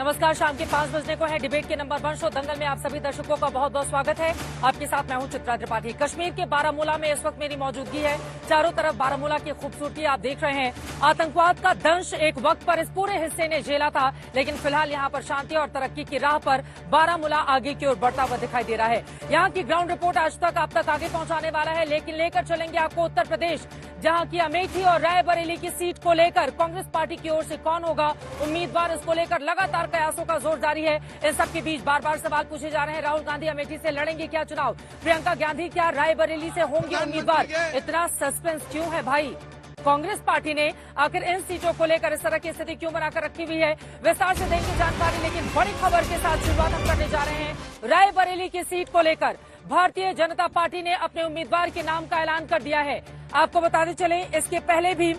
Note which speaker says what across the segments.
Speaker 1: नमस्कार, शाम के 5 बजने को है। डिबेट के नंबर 1 शो दंगल में आप सभी दर्शकों का बहुत बहुत स्वागत है। आपके साथ मैं हूं चित्रा त्रिपाठी। कश्मीर के बारामूला में इस वक्त मेरी मौजूदगी है। चारों तरफ बारामूला की खूबसूरती आप देख रहे हैं। आतंकवाद का दंश एक वक्त पर इस पूरे हिस्से ने झेला था, लेकिन फिलहाल यहां पर शांति और तरक्की की राह पर बारामूला आगे की ओर बढ़ता हुआ दिखाई दे रहा है। यहां की ग्राउंड रिपोर्ट आज तक आप तक आगे पहुंचाने वाला है, लेकिन लेकर चलेंगे आपको उत्तर प्रदेश, जहां की अमेठी और रायबरेली की सीट को लेकर कांग्रेस पार्टी की ओर से कौन होगा उम्मीदवार, इसको लेकर लगातार कयासों का जोर जारी है। इन सबके बीच बार बार सवाल पूछे जा रहे हैं। राहुल गांधी अमेठी से लड़ेंगे क्या चुनाव? प्रियंका गांधी क्या रायबरेली से होंगे उम्मीदवार? इतना सस्पेंस क्यों है भाई? कांग्रेस पार्टी ने आखिर इन सीटों को लेकर इस तरह की स्थिति क्यों बनाकर रखी हुई है? विस्तार से देंगे जानकारी, लेकिन बड़ी खबर के साथ शुरुआत हम करने जा रहे हैं। रायबरेली की सीट को लेकर भारतीय जनता पार्टी ने अपने उम्मीदवार के नाम का ऐलान कर दिया है। आपको बताते चले, इसके पहले भी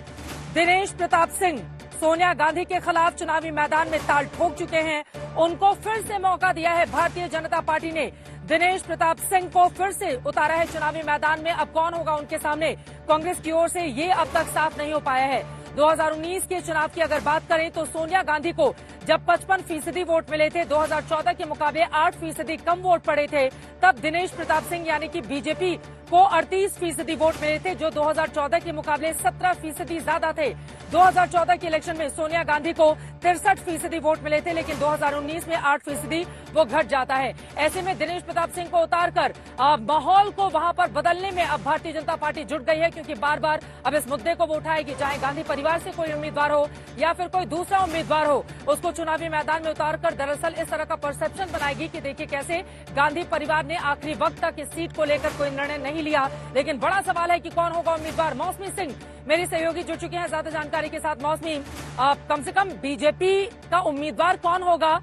Speaker 1: दिनेश प्रताप सिंह सोनिया गांधी के खिलाफ चुनावी मैदान में ताल ठोक चुके हैं। उनको फिर से मौका दिया है भारतीय जनता पार्टी ने। दिनेश प्रताप सिंह को फिर से उतारा है चुनावी मैदान में। अब कौन होगा उनके सामने कांग्रेस की ओर से, ये अब तक साफ नहीं हो पाया है। 2019 के चुनाव की अगर बात करें तो सोनिया गांधी को जब 55% वोट मिले थे, 2014 के मुकाबले 8% कम वोट पड़े थे, तब दिनेश प्रताप सिंह यानी कि बीजेपी को 38% वोट मिले थे, जो 2014 के मुकाबले 17% ज्यादा थे। 2014 के इलेक्शन में सोनिया गांधी को 63% वोट मिले थे, लेकिन 2019 में 8% वो घट जाता है। ऐसे में दिनेश प्रताप सिंह को उतारकर माहौल को वहां पर बदलने में अब भारतीय जनता पार्टी जुट गई है, क्योंकि बार बार अब इस मुद्दे को वो उठाएगी, चाहे गांधी परिवार से कोई उम्मीदवार हो या फिर कोई दूसरा उम्मीदवार हो, उसको चुनावी मैदान में उतारकर दरअसल इस तरह का परसेप्शन बनाएगी कि देखिए कैसे गांधी परिवार ने आखिरी वक्त तक इस सीट को लेकर कोई निर्णय नहीं लिया। लेकिन बड़ा सवाल है कि कौन होगा उम्मीदवार। मौसमी सिंह मेरी सहयोगी जुड़ चुके हैं ज्यादा जानकारी के साथ। मौसमी, कम से कम बीजेपी का उम्मीदवार कौन होगा?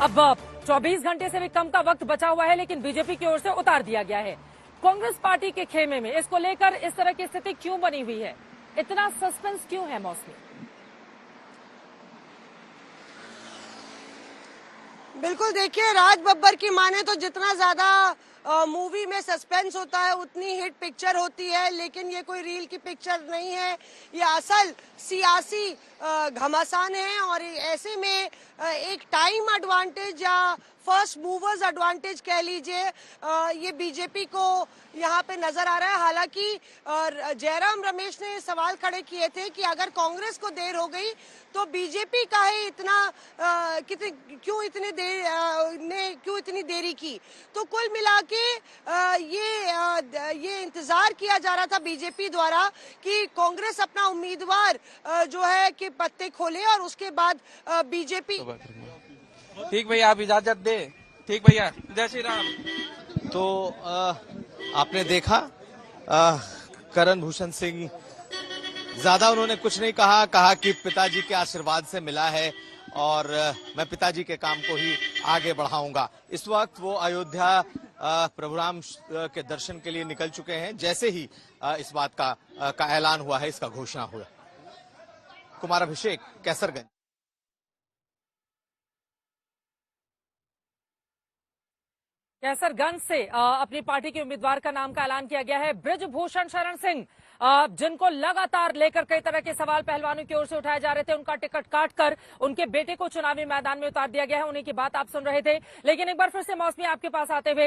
Speaker 1: अब 24 घंटे से भी कम का वक्त बचा हुआ है, लेकिन बीजेपी की ओर से उतार दिया गया है। कांग्रेस पार्टी के खेमे में इसको लेकर इस तरह की स्थिति क्यों बनी हुई है? इतना सस्पेंस क्यों है मौसमी?
Speaker 2: बिल्कुल, देखिए, राज बब्बर की माने तो जितना ज्यादा मूवी में सस्पेंस होता है उतनी हिट पिक्चर होती है, लेकिन ये कोई रील की पिक्चर नहीं है, ये असल सियासी घमासान है। और ऐसे में एक टाइम एडवांटेज या फर्स्ट मूवर्स एडवांटेज कह लीजिए, ये बीजेपी को यहाँ पे नजर आ रहा है। हालांकि जयराम रमेश ने सवाल खड़े किए थे कि अगर कांग्रेस को देर हो गई तो बीजेपी का ही क्यों इतनी देरी की। तो कुल मिला के ये इंतजार किया जा रहा था बीजेपी द्वारा कि कांग्रेस अपना उम्मीदवार जो है कि पत्ते खोले और उसके बाद बीजेपी।
Speaker 3: ठीक भैया, आप इजाजत दे। ठीक भैया, जय श्री राम।
Speaker 4: तो आपने देखा करण भूषण सिंह, ज्यादा उन्होंने कुछ नहीं कहा कि पिताजी के आशीर्वाद से मिला है और मैं पिताजी के काम को ही आगे बढ़ाऊंगा। इस वक्त वो अयोध्या प्रभु राम के दर्शन के लिए निकल चुके हैं, जैसे ही इस बात का ऐलान हुआ है, इसका घोषणा हुआ। कुमार अभिषेक, कैसरगंज।
Speaker 1: कैसरगंज से अपनी पार्टी के उम्मीदवार का नाम का ऐलान किया गया है। बृजभूषण शरण सिंह, जिनको लगातार लेकर कई तरह के सवाल पहलवानों की ओर से उठाए जा रहे थे, उनका टिकट काटकर उनके बेटे को चुनावी मैदान में उतार दिया गया है। उन्हीं की बात आप सुन रहे थे। लेकिन एक बार फिर से मौसमी आपके पास आते हुए,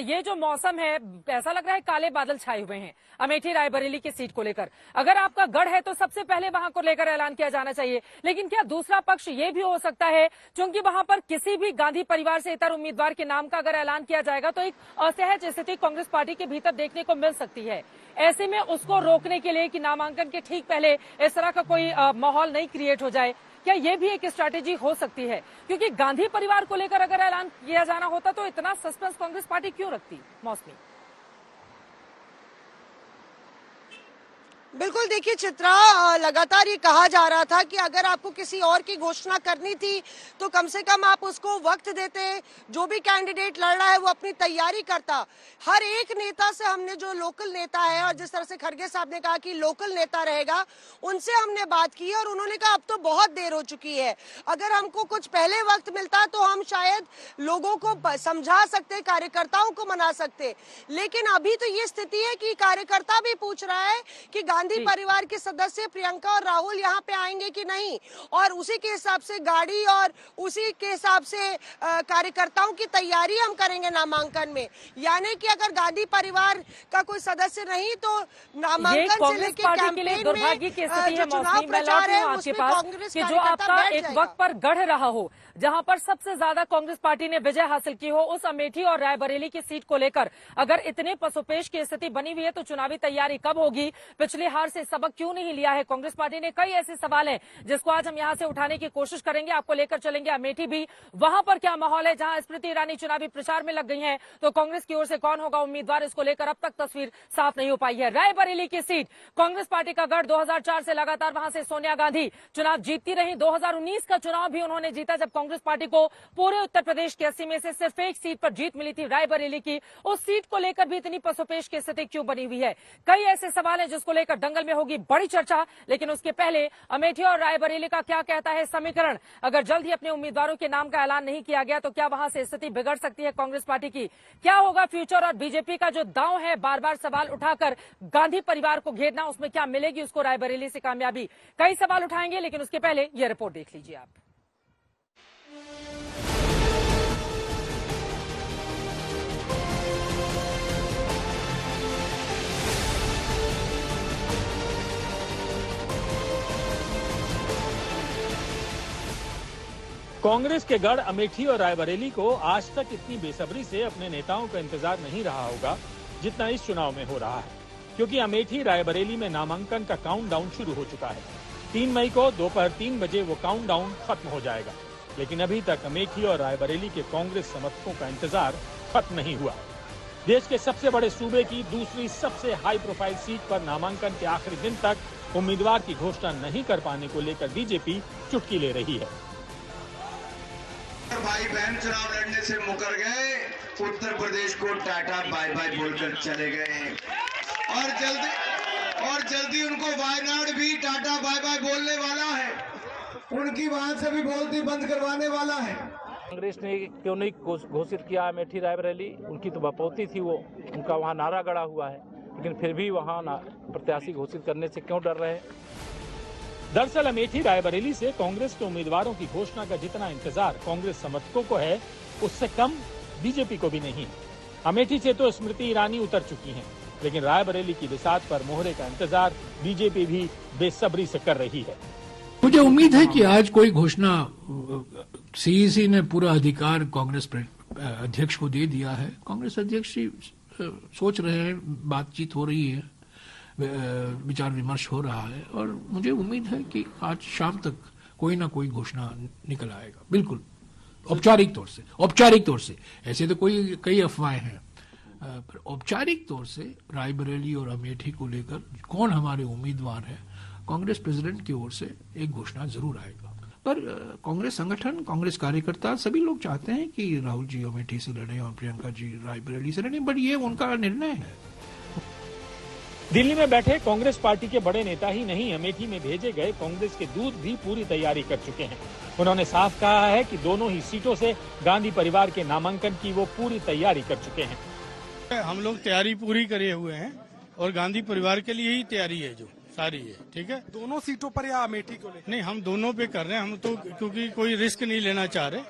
Speaker 1: ये जो मौसम है, ऐसा लग रहा है काले बादल छाए हुए हैं अमेठी रायबरेली की सीट को लेकर। अगर आपका गढ़ है तो सबसे पहले वहां को लेकर ऐलान किया जाना चाहिए, लेकिन क्या दूसरा पक्ष ये भी हो सकता है, क्योंकि वहां पर किसी भी गांधी परिवार से इतर उम्मीदवार के नाम का अगर ऐलान किया जाएगा तो एक असहज स्थिति कांग्रेस पार्टी के भीतर देखने को मिल सकती है। ऐसे में उसको रोकने के लिए कि नामांकन के ठीक पहले इस तरह का कोई माहौल नहीं क्रिएट हो जाए, क्या ये भी एक स्ट्रैटेजी हो सकती है? क्योंकि गांधी परिवार को लेकर अगर ऐलान किया जाना होता तो इतना सस्पेंस कांग्रेस पार्टी क्यों रखती? मौसमी,
Speaker 2: बिल्कुल, देखिए चित्रा, लगातार ये कहा जा रहा था कि अगर आपको किसी और की घोषणा करनी थी तो कम से कम आप उसको वक्त देते, जो भी कैंडिडेट लड़ रहा है वो अपनी तैयारी करता। हर एक नेता से हमने, जो लोकल नेता है, और जिस तरह से खड़गे साहब ने कहा कि लोकल नेता रहेगा, उनसे हमने बात की और उन्होंने कहा अब तो बहुत देर हो चुकी है, अगर हमको कुछ पहले वक्त मिलता तो हम शायद लोगों को समझा सकते, कार्यकर्ताओं को मना सकते। लेकिन अभी तो ये स्थिति है कि कार्यकर्ता भी पूछ रहा है कि गांधी परिवार के सदस्य प्रियंका और राहुल यहाँ पे आएंगे कि नहीं, और उसी के हिसाब से गाड़ी और उसी के हिसाब से कार्यकर्ताओं की तैयारी हम करेंगे नामांकन में। यानी कि अगर गांधी परिवार का कोई सदस्य नहीं तो नामांकन से लेकर कैंपेन में जो चुनाव प्रचार है उसमें कांग्रेस
Speaker 1: कि जो आपका एक वक्त पर गढ़ रहा हो, जहां पर सबसे ज्यादा कांग्रेस पार्टी ने विजय हासिल की हो, उस अमेठी और रायबरेली की सीट को लेकर अगर इतने पसोपेश की स्थिति बनी हुई है तो चुनावी तैयारी कब होगी? पिछली हार से सबक क्यों नहीं लिया है कांग्रेस पार्टी ने? कई ऐसे सवाल हैं जिसको आज हम यहां से उठाने की कोशिश करेंगे, आपको लेकर चलेंगे अमेठी भी। वहां पर क्या माहौल है जहां स्मृति ईरानी चुनावी प्रचार में लग गई हैं, तो कांग्रेस की ओर से कौन होगा उम्मीदवार, इसको लेकर अब तक तस्वीर साफ नहीं हो पाई है। रायबरेली की सीट कांग्रेस पार्टी का गढ़, 2004 से लगातार वहां से सोनिया गांधी चुनाव जीतती रही। 2019 का चुनाव भी उन्होंने जीता जब कांग्रेस पार्टी को पूरे उत्तर प्रदेश की 80 में से सिर्फ एक सीट पर जीत मिली थी, रायबरेली की। उस सीट को लेकर भी इतनी पसोपेश की स्थिति क्यों बनी हुई है? कई ऐसे सवाल हैं जिसको लेकर दंगल में होगी बड़ी चर्चा, लेकिन उसके पहले अमेठी और रायबरेली का क्या कहता है समीकरण? अगर जल्द ही अपने उम्मीदवारों के नाम का ऐलान नहीं किया गया तो क्या वहां से स्थिति बिगड़ सकती है कांग्रेस पार्टी की? क्या होगा फ्यूचर? और बीजेपी का जो दांव है बार बार सवाल उठाकर गांधी परिवार को घेरना, उसमें क्या मिलेगी उसको रायबरेली से कामयाबी? कई सवाल उठाएंगे, लेकिन उसके पहले यह रिपोर्ट देख लीजिए आप।
Speaker 5: कांग्रेस के गढ़ अमेठी और रायबरेली को आज तक इतनी बेसब्री से अपने नेताओं का इंतजार नहीं रहा होगा जितना इस चुनाव में हो रहा है, क्योंकि अमेठी रायबरेली में नामांकन का काउंटडाउन शुरू हो चुका है। 3 मई को दोपहर 3 बजे वो काउंटडाउन खत्म हो जाएगा, लेकिन अभी तक अमेठी और रायबरेली के कांग्रेस समर्थकों का इंतजार खत्म नहीं हुआ। देश के सबसे बड़े सूबे की दूसरी सबसे हाई प्रोफाइल सीट पर नामांकन के आखिरी दिन तक उम्मीदवार की घोषणा नहीं कर पाने को लेकर बीजेपी चुटकी ले रही है।
Speaker 6: भाई बहन चुनाव लड़ने से मुकर गए, उत्तर प्रदेश को टाटा बाय बाय बोलकर चले गए, और जल्दी उनको वायनाड भी टाटा बाय बाय बोलने वाला है, उनकी वहां से भी बोलती बंद करवाने वाला है।
Speaker 5: कांग्रेस ने क्यों नहीं घोषित किया अमेठी रायबरेली? उनकी तो बपौती थी वो, उनका वहाँ नारा गड़ा हुआ है, लेकिन फिर भी वहाँ प्रत्याशी घोषित करने से क्यों डर रहे हैं? दरअसल अमेठी रायबरेली से कांग्रेस के उम्मीदवारों की घोषणा का जितना इंतजार कांग्रेस समर्थकों को है, उससे कम बीजेपी को भी नहीं। अमेठी से तो स्मृति ईरानी उतर चुकी हैं, लेकिन रायबरेली की बिसात पर मोहरे का इंतजार बीजेपी भी बेसब्री से कर रही है।
Speaker 7: मुझे उम्मीद है कि आज कोई घोषणा, सीईसी ने पूरा अधिकार कांग्रेस अध्यक्ष को दे दिया है। कांग्रेस अध्यक्ष सोच रहे हैं, बातचीत हो रही है, विचार विमर्श हो रहा है, और मुझे उम्मीद है कि आज शाम तक कोई ना कोई घोषणा निकल आएगा। बिल्कुल औपचारिक तौर से ऐसे तो कई अफवाहें हैं, पर औपचारिक तौर से रायबरेली और अमेठी को लेकर कौन हमारे उम्मीदवार हैं, कांग्रेस प्रेसिडेंट की ओर से एक घोषणा जरूर आएगा। पर कांग्रेस संगठन, कांग्रेस कार्यकर्ता सभी लोग चाहते हैं कि राहुल जी अमेठी से लड़े और प्रियंका जी रायबरेली से लड़े, बट ये उनका निर्णय है।
Speaker 5: दिल्ली में बैठे कांग्रेस पार्टी के बड़े नेता ही नहीं, अमेठी में भेजे गए कांग्रेस के दूत भी पूरी तैयारी कर चुके हैं। उन्होंने साफ कहा है कि दोनों ही सीटों से गांधी परिवार के नामांकन की वो पूरी तैयारी कर चुके हैं।
Speaker 8: हम लोग तैयारी पूरी करे हुए हैं और गांधी परिवार के लिए ही तैयारी है जो सारी है। ठीक है,
Speaker 9: दोनों सीटों पर या अमेठी को लेकर?
Speaker 8: नहीं, हम दोनों पे कर रहे हैं। हम तो क्योंकि कोई रिस्क नहीं लेना चाह रहे,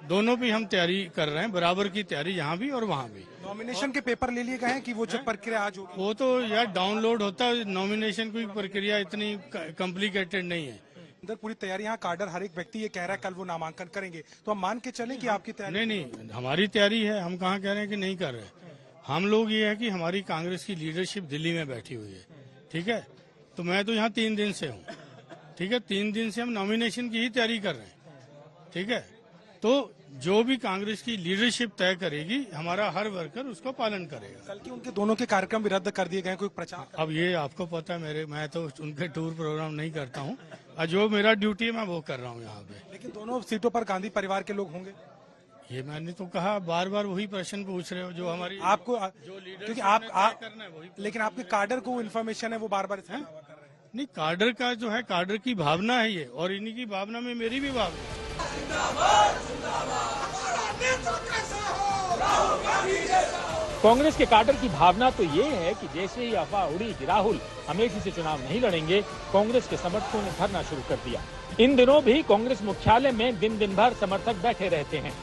Speaker 8: दोनों पे हम तैयारी कर रहे हैं, बराबर की तैयारी यहाँ भी और वहाँ भी।
Speaker 9: नॉमिनेशन के पेपर ले लिए गए हैं कि वो जब प्रक्रिया आज होगी?
Speaker 8: वो तो यार डाउनलोड होता है, नॉमिनेशन की प्रक्रिया इतनी कॉम्प्लिकेटेड नहीं है।
Speaker 9: अंदर पूरी तैयारी, यहाँ कार्डर हर एक व्यक्ति ये कह रहा है कल वो नामांकन करेंगे, तो हम मान के चलें कि आपकी तैयारी?
Speaker 8: नहीं, हमारी तैयारी है। हम कहाँ कह रहे हैं कि नहीं कर रहे। हम लोग ये है कि हमारी कांग्रेस की लीडरशिप दिल्ली में बैठी हुई है। ठीक है, तो मैं तो यहाँ 3 दिन से हूँ। ठीक है, 3 दिन से हम नॉमिनेशन की ही तैयारी कर रहे हैं। ठीक है, तो जो भी कांग्रेस की लीडरशिप तय करेगी, हमारा हर वर्कर उसको पालन करेगा।
Speaker 9: कल के उनके दोनों के कार्यक्रम भी रद्द कर दिए गए, कोई प्रचार?
Speaker 8: अब ये आपको पता है, मैं तो उनके टूर प्रोग्राम नहीं करता हूँ, और जो मेरा ड्यूटी है मैं वो कर रहा हूँ यहाँ पे।
Speaker 9: लेकिन दोनों सीटों पर गांधी परिवार के लोग होंगे?
Speaker 8: ये मैंने तो कहा, बार बार वही प्रश्न पूछ रहे हो जो हमारी
Speaker 9: आपको, क्योंकि आप
Speaker 8: करना है वही।
Speaker 9: लेकिन आपके कार्डर को इन्फॉर्मेशन है, वो बार बार है?
Speaker 8: नहीं, कार्डर का जो है, कार्डर की भावना है ये, और इन्हीं की भावना में मेरी भी भावना है।
Speaker 10: जिंदाबाद, जिंदाबाद।
Speaker 5: कांग्रेस के काडर की भावना तो ये है कि जैसे ही अफवाह उड़ी कि राहुल अमेठी से चुनाव नहीं लड़ेंगे, कांग्रेस के समर्थकों ने धरना शुरू कर दिया। इन दिनों भी कांग्रेस मुख्यालय में दिन भर समर्थक बैठे रहते हैं।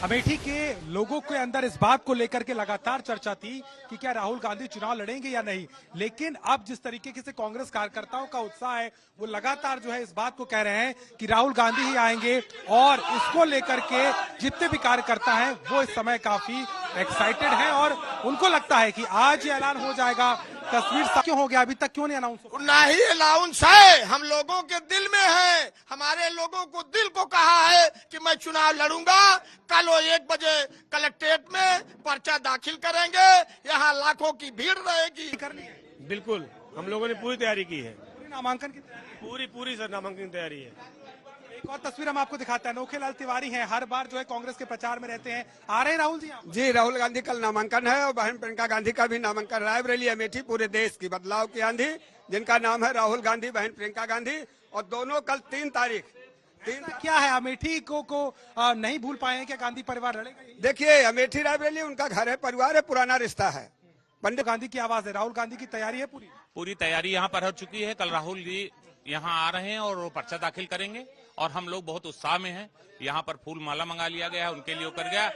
Speaker 9: अमेठी के लोगों के अंदर इस बात को लेकर के लगातार चर्चा थी कि क्या राहुल गांधी चुनाव लड़ेंगे या नहीं, लेकिन अब जिस तरीके से कांग्रेस कार्यकर्ताओं का उत्साह है वो लगातार जो है इस बात को कह रहे हैं कि राहुल गांधी ही आएंगे, और इसको लेकर के जितने भी कार्यकर्ता हैं वो इस समय काफी एक्साइटेड हैं और उनको लगता है कि आज ये ऐलान हो जाएगा। तस्वीर क्यों हो गया, अभी तक क्यों नहीं अनाउंस हो?
Speaker 6: ना ही अनाउंस है, हम लोगों के दिल में है। हमारे लोगों को दिल को कहा है कि मैं चुनाव लड़ूंगा। कल वो 1 बजे कलेक्ट्रेट में पर्चा दाखिल करेंगे, यहाँ लाखों की भीड़ रहेगी।
Speaker 9: करनी है
Speaker 10: बिल्कुल, हम लोगों ने पूरी तैयारी की है।
Speaker 9: पूरी नामांकन की
Speaker 10: पूरी सर नामांकन की तैयारी है।
Speaker 9: एक और तस्वीर हम आपको दिखाते हैं। नोखेलाल तिवारी हैं, हर बार जो है कांग्रेस के प्रचार में रहते हैं। आ रहे हैं राहुल जी?
Speaker 11: जी, राहुल गांधी कल नामांकन है और बहन प्रियंका गांधी का भी नामांकन। रायबरेली अमेठी पूरे देश की बदलाव की आंधी, जिनका नाम है राहुल गांधी, बहन प्रियंका गांधी, और दोनों कल 3 तारीख।
Speaker 9: क्या है, अमेठी को नहीं भूल पाए हैं क्या गांधी परिवार लड़ेगा?
Speaker 11: देखिए, अमेठी रायबरेली उनका घर है, परिवार है, पुराना रिश्ता है।
Speaker 9: पंडित गांधी की आवाज है। राहुल गांधी की तैयारी है पूरी
Speaker 12: तैयारी यहाँ पर हो चुकी है। कल राहुल जी यहाँ आ रहे हैं और वो पर्चा दाखिल करेंगे और हम लोग बहुत उत्साह में हैं। यहाँ पर फूल माला मंगा लिया गया है, उनके लिए कर गया।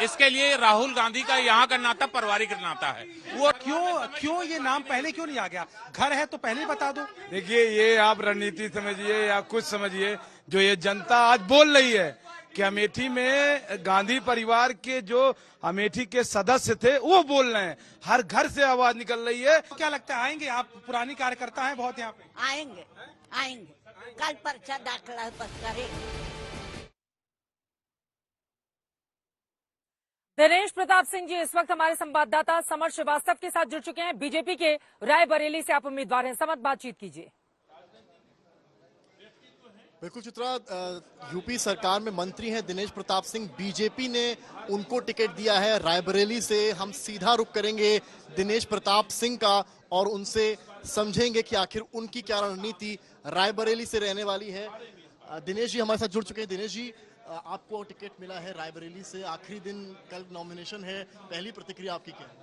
Speaker 12: इसके लिए राहुल गांधी का यहाँ का नाता पारिवारिक नाता है।
Speaker 9: वो क्यों ये नाम पहले क्यों नहीं आ गया? घर है तो पहले ही बता दो।
Speaker 13: देखिए, ये आप रणनीति समझिए या कुछ समझिए, जो ये जनता आज बोल रही है कि अमेठी में गांधी परिवार के जो अमेठी के सदस्य थे वो बोल रहे हैं, हर घर से आवाज निकल रही है।
Speaker 9: क्या लगता है आएंगे? आप पुरानी कार्यकर्ता हैं बहुत यहाँ पे।
Speaker 14: आएंगे कल पर्चा दाखिल करेंगे।
Speaker 1: दिनेश प्रताप सिंह जी इस वक्त हमारे संवाददाता समर श्रीवास्तव के साथ जुड़ चुके हैं। बीजेपी के रायबरेली से आप उम्मीदवार हैं। समर, बातचीत कीजिए।
Speaker 15: बिल्कुल चित्रा, यूपी सरकार में मंत्री हैं दिनेश प्रताप सिंह। बीजेपी ने उनको टिकट दिया है रायबरेली से। हम सीधा रुख करेंगे दिनेश प्रताप सिंह का और उनसे समझेंगे कि आखिर उनकी क्या रणनीति रायबरेली से रहने वाली है। दिनेश जी हमारे साथ जुड़ चुके हैं। दिनेश जी, आपको टिकट मिला है रायबरेली से, आखिरी दिन कल नॉमिनेशन है, पहली प्रतिक्रिया आपकी क्या है?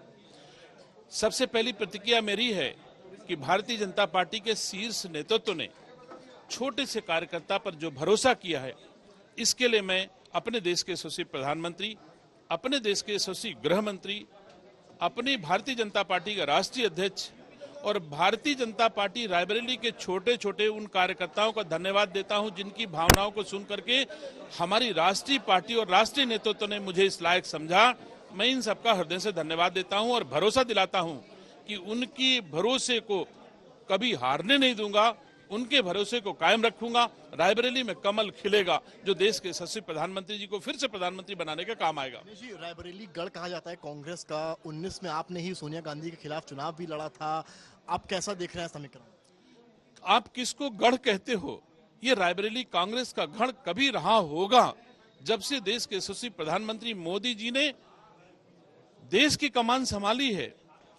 Speaker 5: सबसे पहली प्रतिक्रिया मेरी है कि भारतीय जनता पार्टी के शीर्ष नेतृत्व ने छोटे से कार्यकर्ता पर जो भरोसा किया है, इसके लिए मैं अपने देश के यशस्वी प्रधानमंत्री, अपने देश के यशस्वी गृह मंत्री, अपनी भारतीय जनता पार्टी का राष्ट्रीय अध्यक्ष और भारतीय जनता पार्टी रायबरेली के छोटे छोटे उन कार्यकर्ताओं का धन्यवाद देता हूं, जिनकी भावनाओं को सुन करके हमारी राष्ट्रीय पार्टी और राष्ट्रीय नेतृत्व ने मुझे इस लायक समझा। मैं इन सबका हृदय से धन्यवाद देता हूं और भरोसा दिलाता हूं कि उनकी भरोसे को कभी हारने नहीं दूंगा, उनके भरोसे को कायम रखूंगा। रायबरेली में कमल खिलेगा, जो देश के यशस्वी प्रधानमंत्री जी को फिर से प्रधानमंत्री बनाने का काम आएगा।
Speaker 15: जी, रायबरेली गढ़ कहा जाता है कांग्रेस का। 19 में आपने ही सोनिया गांधी के खिलाफ चुनाव भी लड़ा था। आप कैसा देख रहे हैं समीकरण?
Speaker 5: आप किसको गढ़ कहते हो? ये रायबरेली कांग्रेस का गढ़ कभी रहा होगा जब से देश के यशस्वी प्रधानमंत्री मोदी जी ने देश की कमान संभाली है।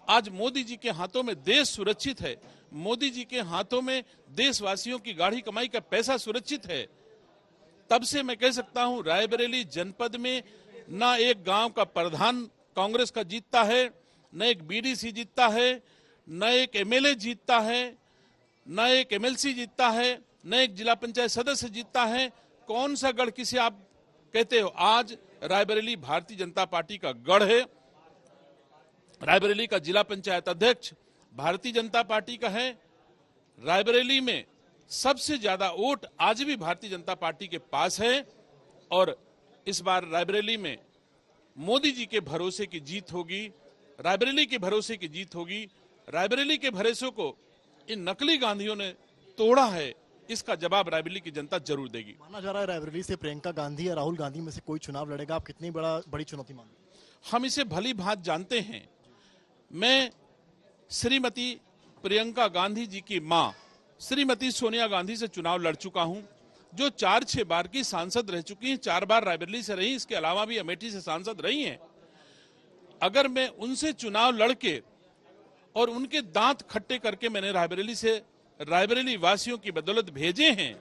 Speaker 5: आज मोदी जी के हाथों में देश सुरक्षित है, मोदी जी के हाथों में देशवासियों की गाढ़ी कमाई का पैसा सुरक्षित है। तब से मैं कह सकता हूं, रायबरेली जनपद में न एक गांव का प्रधान कांग्रेस का जीतता है, न एक बीडीसी जीतता है, न एक एमएलए जीतता है, न एक एमएलसी जीतता है, न एक जिला पंचायत सदस्य जीतता है। कौन सा गढ़ किसे आप कहते हो? आज रायबरेली भारतीय जनता पार्टी का गढ़ है। रायबरेली का जिला पंचायत अध्यक्ष भारतीय जनता पार्टी का है। रायबरेली में सबसे ज्यादा वोट आज भी भारतीय जनता पार्टी के पास है और इस बार रायबरेली में मोदी जी के भरोसे की जीत होगी, रायबरेली के भरोसे की जीत होगी। रायबरेली के भरोसे को इन नकली गांधियों ने तोड़ा है, इसका जवाब रायबरेली की जनता जरूर देगी।
Speaker 15: माना जा रहा है रायबरेली से प्रियंका गांधी या राहुल गांधी में से कोई चुनाव लड़ेगा। आप कितनी बड़ी चुनौती मानते हैं?
Speaker 5: हम इसे भली भांति जानते हैं। मैं श्रीमती प्रियंका गांधी जी की मां श्रीमती सोनिया गांधी से चुनाव लड़ चुका हूं, जो 4-6 बार की सांसद रह चुकी हैं। 4 बार रायबरेली से रही, इसके अलावा भी अमेठी से सांसद रही हैं। अगर मैं उनसे चुनाव लड़के और उनके दांत खट्टे करके मैंने रायबरेली से रायबरेली वासियों की बदौलत भेजे हैं,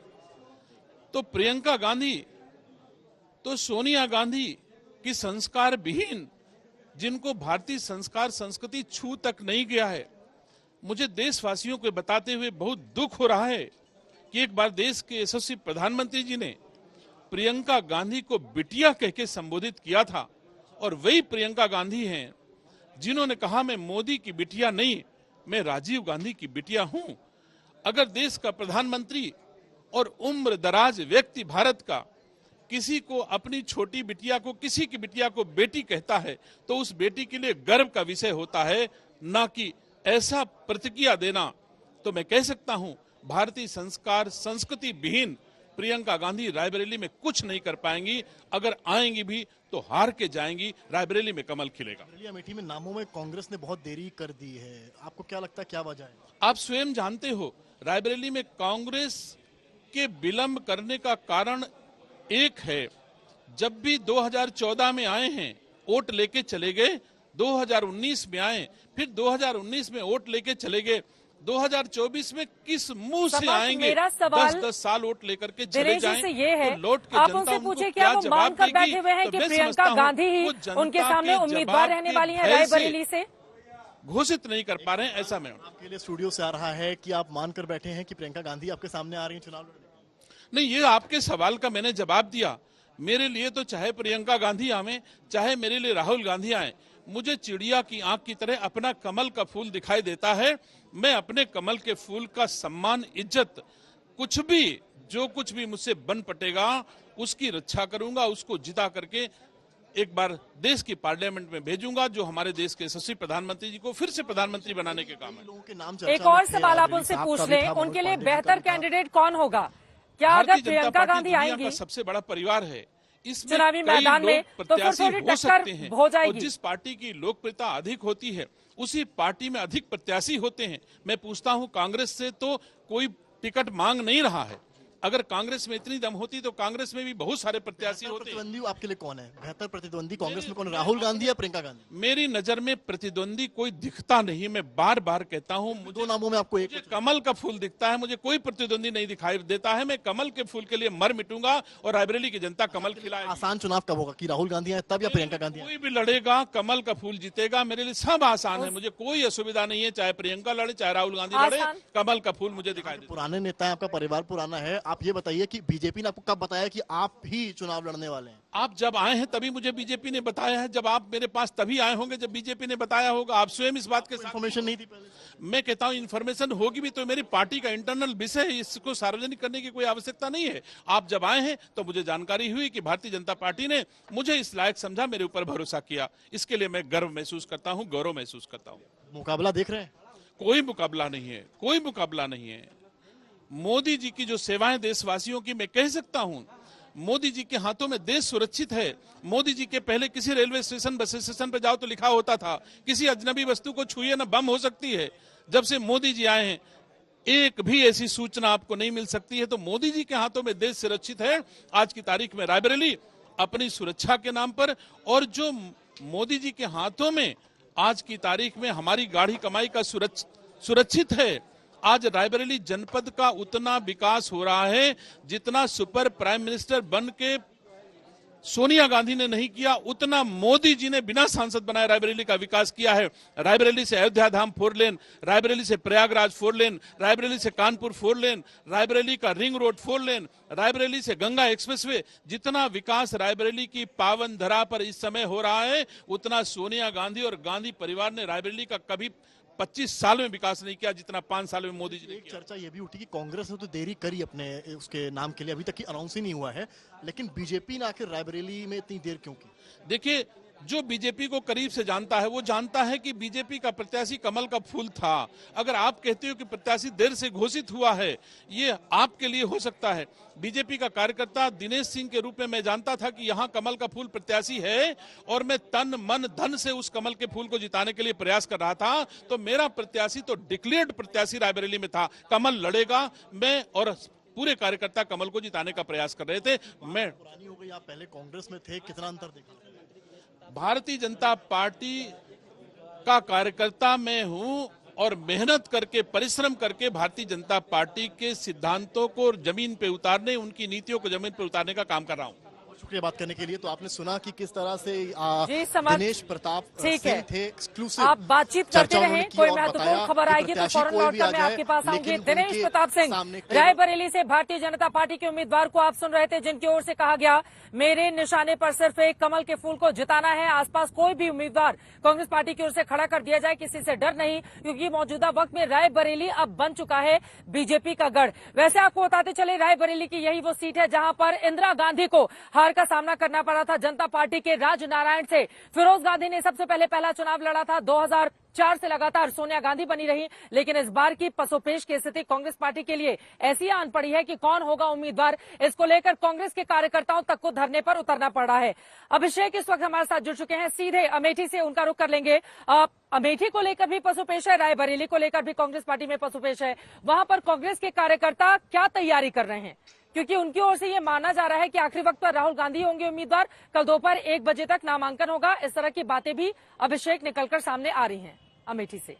Speaker 5: तो प्रियंका गांधी तो सोनिया गांधी की संस्कार विहीन
Speaker 16: जिनको भारतीय संस्कार संस्कृति छू तक नहीं गया है। मुझे देशवासियों को बताते हुए बहुत दुख हो रहा है कि एक बार देश के यशस्वी प्रधानमंत्री जी ने प्रियंका गांधी को बिटिया कह के संबोधित किया था, और वही प्रियंका गांधी हैं जिन्होंने कहा मैं मोदी की बिटिया नहीं, मैं राजीव गांधी की बिटिया हूं। अगर देश का प्रधानमंत्री और उम्र दराज व्यक्ति भारत का किसी को अपनी छोटी बिटिया को, किसी की बिटिया को बेटी कहता है तो उस बेटी के लिए गर्व का विषय होता है, ना कि ऐसा प्रतिक्रिया देना। तो मैं कह सकता हूं भारतीय संस्कार संस्कृति विहीन प्रियंका गांधी रायबरेली में कुछ नहीं कर पाएंगी। अगर आएंगी भी तो हार के जाएंगी। रायबरेली में कमल खिलेगा।
Speaker 15: अमेठी में नामों में कांग्रेस ने बहुत देरी कर दी है, आपको क्या लगता है क्या वजह है?
Speaker 16: आप स्वयं जानते हो रायबरेली में कांग्रेस के विलंब करने का कारण एक है, जब भी 2014 में आए हैं वोट लेके चले गए, 2019 में आए फिर 2019 में वोट लेके चले गए, 2024 में किस मुंह से आएंगे? 10-10 साल वोट लेकर के चले जाएं
Speaker 1: से ये है,
Speaker 16: तो लौट के
Speaker 1: आप
Speaker 16: जनता
Speaker 1: उनसे
Speaker 16: उनको
Speaker 1: पूछे
Speaker 16: क्या
Speaker 1: वो
Speaker 16: जवाब
Speaker 1: मान कर
Speaker 16: देगी?
Speaker 1: बैठे हुए हैं
Speaker 16: तो
Speaker 1: कि
Speaker 16: मैं
Speaker 1: प्रियंका
Speaker 16: समझता हूं
Speaker 1: गांधी ही
Speaker 16: वो जनता
Speaker 1: उनके सामने
Speaker 16: के
Speaker 1: उम्मीदवार
Speaker 16: जवाब
Speaker 1: रहने
Speaker 16: के
Speaker 1: वाली हैं
Speaker 16: भय से
Speaker 1: रायबरेली से।
Speaker 16: घोषित नहीं कर पा रहे हैं, ऐसा मैं
Speaker 15: आपके लिए स्टूडियो से आ रहा है कि आप मानकर बैठे हैं कि प्रियंका गांधी आपके सामने आ रही है चुनाव लड़ने?
Speaker 16: नहीं, ये आपके सवाल का मैंने जवाब दिया। मेरे लिए तो चाहे प्रियंका गांधी आवे, चाहे मेरे लिए राहुल गांधी आए, मुझे चिड़िया की आंख की तरह अपना कमल का फूल दिखाई देता है। मैं अपने कमल के फूल का सम्मान, इज्जत, कुछ भी जो कुछ भी मुझसे बन पटेगा उसकी रक्षा करूंगा, उसको जिता करके एक बार देश की पार्लियामेंट में भेजूंगा, जो हमारे देश के यशस्वी प्रधानमंत्री जी को फिर से प्रधानमंत्री बनाने के काम है।
Speaker 1: एक और सवाल आप उनसे पूछ लें, उनके लिए बेहतर कैंडिडेट कौन होगा? क्या अगर प्रियंका गांधी आएंगी?
Speaker 16: सबसे बड़ा परिवार है, इसमें
Speaker 1: चुनावी मैदान में तो फिर थोड़ी टक्कर हो जाएगी।
Speaker 16: और जिस पार्टी की लोकप्रियता अधिक होती है उसी पार्टी में अधिक प्रत्याशी होते हैं। मैं पूछता हूं कांग्रेस से तो कोई टिकट मांग नहीं रहा है। अगर कांग्रेस में इतनी दम होती तो कांग्रेस में भी बहुत सारे प्रत्याशी होते।
Speaker 15: प्रतिद्वंदी आपके लिए कौन है बेहतर प्रतिद्वंदी कांग्रेस में? कौन, राहुल गांधी या प्रियंका गांधी?
Speaker 16: मेरी नजर में प्रतिद्वंदी कोई दिखता नहीं। मैं बार बार कहता हूं, मुझे
Speaker 15: 2 नामों में आपको एक
Speaker 16: कमल का फूल दिखता है, मुझे कोई प्रतिद्वंदी नहीं दिखाई देता है। मैं कमल के फूल के लिए मर मिटूंगा और रायबरेली की जनता कमल खिलाएगी।
Speaker 15: आसान चुनाव कब होगा कि राहुल गांधी आए तब या प्रियंका गांधी?
Speaker 16: कोई भी लड़ेगा, कमल का फूल जीतेगा। मेरे लिए सब आसान है, मुझे कोई असुविधा नहीं है। चाहे प्रियंका लड़े, चाहे राहुल गांधी लड़े, कमल का फूल मुझे दिखाई दे।
Speaker 15: पुराने नेता है, आपका परिवार पुराना है, आप ये बताइए कि बीजेपी ने आपको कब बताया कि आप ही चुनाव लड़ने वाले हैं?
Speaker 16: आप जब आए हैं तभी मुझे बीजेपी ने बताया है। जब आप मेरे पास तभी आए होंगे जब बीजेपी ने बताया होगा। आप स्वयं इस बात के साथ
Speaker 15: इन्फॉर्मेशन नहीं थी पहले?
Speaker 16: मैं कहता हूं इन्फॉर्मेशन होगी भी तो मेरी पार्टी का इंटरनल विषय है, इसको सार्वजनिक करने की कोई आवश्यकता नहीं है। आप जब आए हैं तो मुझे जानकारी हुई कि भारतीय जनता पार्टी ने मुझे इस लायक समझा, मेरे ऊपर भरोसा किया। इसके लिए मैं गर्व महसूस करता हूं, गौरव महसूस करता हूं।
Speaker 15: मुकाबला देख रहे हैं?
Speaker 16: कोई मुकाबला नहीं है, कोई मुकाबला नहीं है। मोदी जी की जो सेवाएं देशवासियों की, मैं कह सकता हूं मोदी जी के हाथों में देश सुरक्षित है। मोदी जी के पहले किसी रेलवे स्टेशन, बस स्टेशन पर जाओ तो लिखा होता था किसी अजनबी वस्तु को छुइए ना, बम हो सकती है। जब से मोदी जी आए हैं एक भी ऐसी सूचना आपको नहीं मिल सकती है। तो मोदी जी के हाथों में देश सुरक्षित है। आज की तारीख में रायबरेली अपनी सुरक्षा के नाम पर, और जो मोदी जी के हाथों में आज की तारीख में हमारी गाढ़ी कमाई का सुरक्षित है। आज रायबरेली जनपद का उतना विकास हो रहा है जितना सुपर प्राइम मिनिस्टर बन के सोनिया गांधी ने नहीं किया, उतना मोदी जी ने बिना सांसद बनाए रायबरेली का विकास किया है। रायबरेली से अयोध्या धाम 4 लेन, रायबरेली से प्रयागराज 4 लेन, रायबरेली से कानपुर 4 लेन, रायबरेली का रिंग रोड 4 लेन, रायबरेली से गंगा एक्सप्रेसवे। जितना विकास रायबरेली की पावन धरा पर इस समय हो रहा है उतना सोनिया गांधी और गांधी परिवार ने रायबरेली का कभी 25 साल में विकास नहीं किया जितना 5 साल में मोदी जी ने किया।
Speaker 15: चर्चा ये भी उठी कि कांग्रेस ने तो देरी करी अपने उसके नाम के लिए, अभी तक की अनाउंस ही नहीं हुआ है, लेकिन बीजेपी ने आखिर रायबरेली में इतनी देर क्यों की?
Speaker 16: देखिए, जो बीजेपी को करीब से जानता है वो जानता है कि बीजेपी का प्रत्याशी कमल का फूल था। अगर आप कहते हो कि प्रत्याशी देर से घोषित हुआ है, ये आपके लिए हो सकता है। बीजेपी का कार्यकर्ता दिनेश सिंह के रूप में मैं जानता था कि यहाँ कमल का फूल प्रत्याशी है और मैं तन मन धन से उस कमल के फूल को जिताने के लिए प्रयास कर रहा था। तो मेरा प्रत्याशी तो डिक्लेयर्ड प्रत्याशी रायबरेली में था। कमल लड़ेगा, मैं और पूरे कार्यकर्ता कमल को जिताने का प्रयास कर रहे थे। मैं
Speaker 15: पुरानी हो गई, आप पहले कांग्रेस में थे, कितना अंतर देखा?
Speaker 16: भारतीय जनता पार्टी का कार्यकर्ता मैं हूं और मेहनत करके, परिश्रम करके भारतीय जनता पार्टी के सिद्धांतों को जमीन पे उतारने, उनकी नीतियों को जमीन पे उतारने का काम कर रहा हूं।
Speaker 15: शुक्रिया बात करने के लिए। तो आपने सुना कि किस तरह से दिनेश प्रताप
Speaker 1: सिंह
Speaker 15: थे एक्सक्लूसिव।
Speaker 1: आप बातचीत करते रहें, कोई महत्वपूर्ण खबर आएगी तो फौरन लौटकर मैं आपके पास आऊंगी। दिनेश प्रताप सिंह रायबरेली से भारतीय जनता पार्टी के उम्मीदवार को आप सुन रहे थे, जिनकी ओर से कहा गया मेरे निशाने पर सिर्फ एक कमल के फूल को जिताना है, आसपास कोई भी उम्मीदवार कांग्रेस पार्टी की ओर से खड़ा कर दिया जाए, किसी से डर नहीं, क्योंकि मौजूदा वक्त में रायबरेली अब बन चुका है बीजेपी का गढ़। वैसे आपको बताते चले रायबरेली की यही वो सीट है जहां पर इंदिरा गांधी को हार का सामना करना पड़ा था जनता पार्टी के राजनारायण से। फिरोज गांधी ने सबसे पहला चुनाव लड़ा था 2004 से लगातार सोनिया गांधी बनी रही, लेकिन इस बार की पसोपेश की स्थिति कांग्रेस पार्टी के लिए ऐसी आन पड़ी है कि कौन होगा उम्मीदवार, इसको लेकर कांग्रेस के कार्यकर्ताओं तक को धरने पर उतरना पड़ रहा है। अभिषेक इस वक्त हमारे साथ जुड़ चुके हैं, सीधे अमेठी से उनका रुख कर लेंगे। अमेठी को लेकर भी पसोपेश है, रायबरेली को लेकर भी कांग्रेस पार्टी में पसोपेश है, वहां पर कांग्रेस के कार्यकर्ता क्या तैयारी कर रहे हैं? क्योंकि उनकी ओर से ये माना जा रहा है कि आखिरी वक्त पर राहुल गांधी होंगे उम्मीदवार, कल दोपहर 1 बजे तक नामांकन होगा, इस तरह की बातें भी अभिषेक निकलकर सामने आ रही हैं अमेठी से।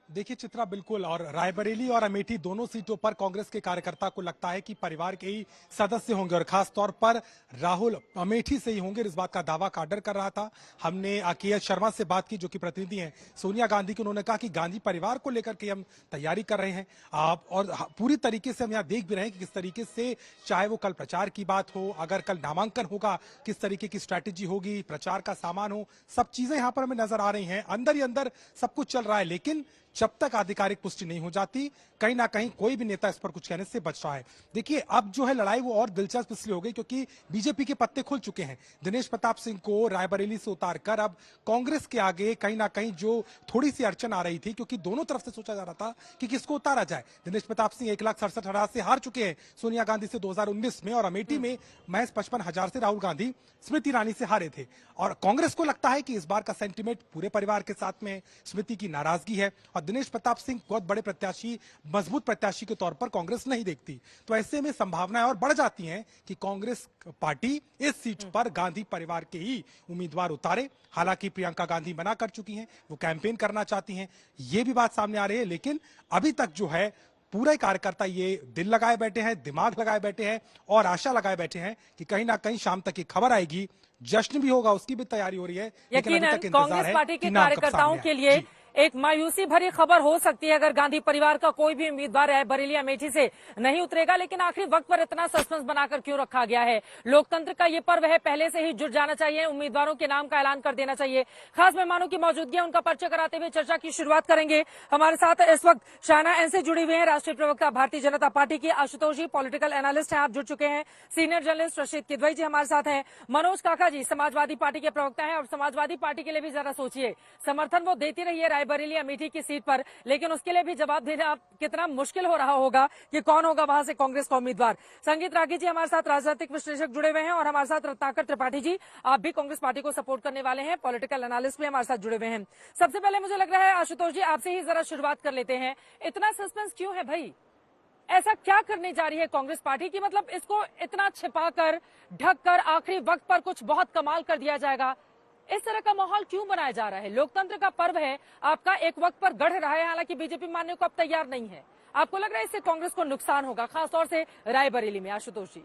Speaker 9: देखिए चित्रा, बिल्कुल, और रायबरेली और अमेठी दोनों सीटों पर कांग्रेस के कार्यकर्ता को लगता है कि परिवार के ही सदस्य होंगे और खास तौर पर राहुल अमेठी से ही होंगे, इस बात का दावा काडर कर रहा था। हमने के शर्मा से बात की, जो कि प्रतिनिधि हैं सोनिया गांधी की, उन्होंने कहा कि गांधी परिवार को लेकर के हम तैयारी कर रहे हैं और पूरी तरीके से हम यहाँ देख भी रहे हैं कि किस तरीके से, चाहे वो कल प्रचार की बात हो, अगर कल नामांकन होगा किस तरीके की स्ट्रैटेजी होगी, प्रचार का सामान हो, सब चीजें यहाँ पर हमें नजर आ रही हैं। अंदर ही अंदर सब कुछ चल रहा है, लेकिन जब तक आधिकारिक पुष्टि नहीं हो जाती, कहीं ना कहीं कोई भी नेता इस पर कुछ कहने से बच रहा है। देखिए अब जो है लड़ाई वो और दिलचस्प इसलिए हो गई क्योंकि बीजेपी के पत्ते खुल चुके हैं। दिनेश प्रताप सिंह को रायबरेली से उतारकर अब कांग्रेस के आगे कहीं ना कहीं जो थोड़ी सी अड़चन आ रही थी, क्योंकि दोनों तरफ से सोचा जा रहा था कि किसको उतारा जाए। दिनेश प्रताप सिंह 1,67,000 से हार चुके हैं सोनिया गांधी से 2019 में, और अमेठी में महज 55,000 से राहुल गांधी स्मृति ईरानी से हारे थे। और कांग्रेस को लगता है कि इस बार का सेंटीमेंट पूरे परिवार के साथ में स्मृति की नाराजगी है और दिनेश प्रताप सिंह बहुत बड़े प्रत्याशी, मजबूत प्रत्याशी के तौर पर कांग्रेस नहीं देखती। तो ऐसे में संभावनाएं और बढ़ जाती हैं कि कांग्रेस पार्टी इस सीट पर गांधी परिवार के ही उम्मीदवार उतारे। हालांकि प्रियंका गांधी मना कर चुकी हैं, वो कैंपेन करना चाहती हैं, ये भी बात सामने आ रही है। लेकिन अभी तक जो है पूरे कार्यकर्ता ये दिल लगाए बैठे हैं, दिमाग लगाए बैठे हैं और आशा लगाए बैठे हैं कि कहीं ना कहीं शाम तक की खबर आएगी, जश्न भी होगा, उसकी भी तैयारी हो रही है।
Speaker 1: यकीनन कांग्रेस पार्टी के कार्यकर्ताओं के लिए एक मायूसी भरी खबर हो सकती है अगर गांधी परिवार का कोई भी उम्मीदवार रायबरेली अमेठी से नहीं उतरेगा। लेकिन आखिरी वक्त पर इतना सस्पेंस बनाकर क्यों रखा गया है? लोकतंत्र का ये पर्व है, पहले से ही जुट जाना चाहिए, उम्मीदवारों के नाम का ऐलान कर देना चाहिए। खास मेहमानों की मौजूदगी है, उनका परिचय कराते हुए चर्चा की शुरुआत करेंगे। हमारे साथ इस वक्त शाहना एन से जुड़ी हुई है, राष्ट्रीय प्रवक्ता भारतीय जनता पार्टी की, आशुतोष जी पॉलिटिकल एनालिस्ट हैं, आप जुड़ चुके हैं। सीनियर जर्नलिस्ट रशीद किदवई जी हमारे साथ हैं। मनोज काका जी समाजवादी पार्टी के प्रवक्ता हैं और समाजवादी पार्टी के लिए भी जरा सोचिए, समर्थन वो देती रही है रायबरेली अमेठी की सीट पर, लेकिन उसके लिए भी जवाब देना कितना मुश्किल हो रहा होगा कि कौन होगा वहां से कांग्रेस का उम्मीदवार। संगीत रागी जी हमारे साथ राजनीतिक विश्लेषक जुड़े हुए हैं और हमारे साथ रत्नाकर त्रिपाठी जी, आप भी कांग्रेस पार्टी को सपोर्ट करने वाले हैं, पॉलिटिकल एनालिस्ट भी हमारे साथ जुड़े हुए हैं। सबसे पहले मुझे लग रहा है आशुतोष जी आपसे ही जरा शुरुआत कर लेते हैं, इतना सस्पेंस क्यों है भाई? ऐसा क्या करने जा रही है कांग्रेस पार्टी की, मतलब इसको इतना छिपाकर ढककर आखिरी वक्त पर कुछ बहुत कमाल कर दिया जाएगा, इस तरह का माहौल क्यों बनाया जा रहा है? लोकतंत्र का पर्व है आपका, एक वक्त पर गढ़ रहा है, हालांकि बीजेपी मानने को अब तैयार नहीं है। आपको लग रहा है इससे कांग्रेस को नुकसान होगा, खासतौर से रायबरेली में? आशुतोष जी।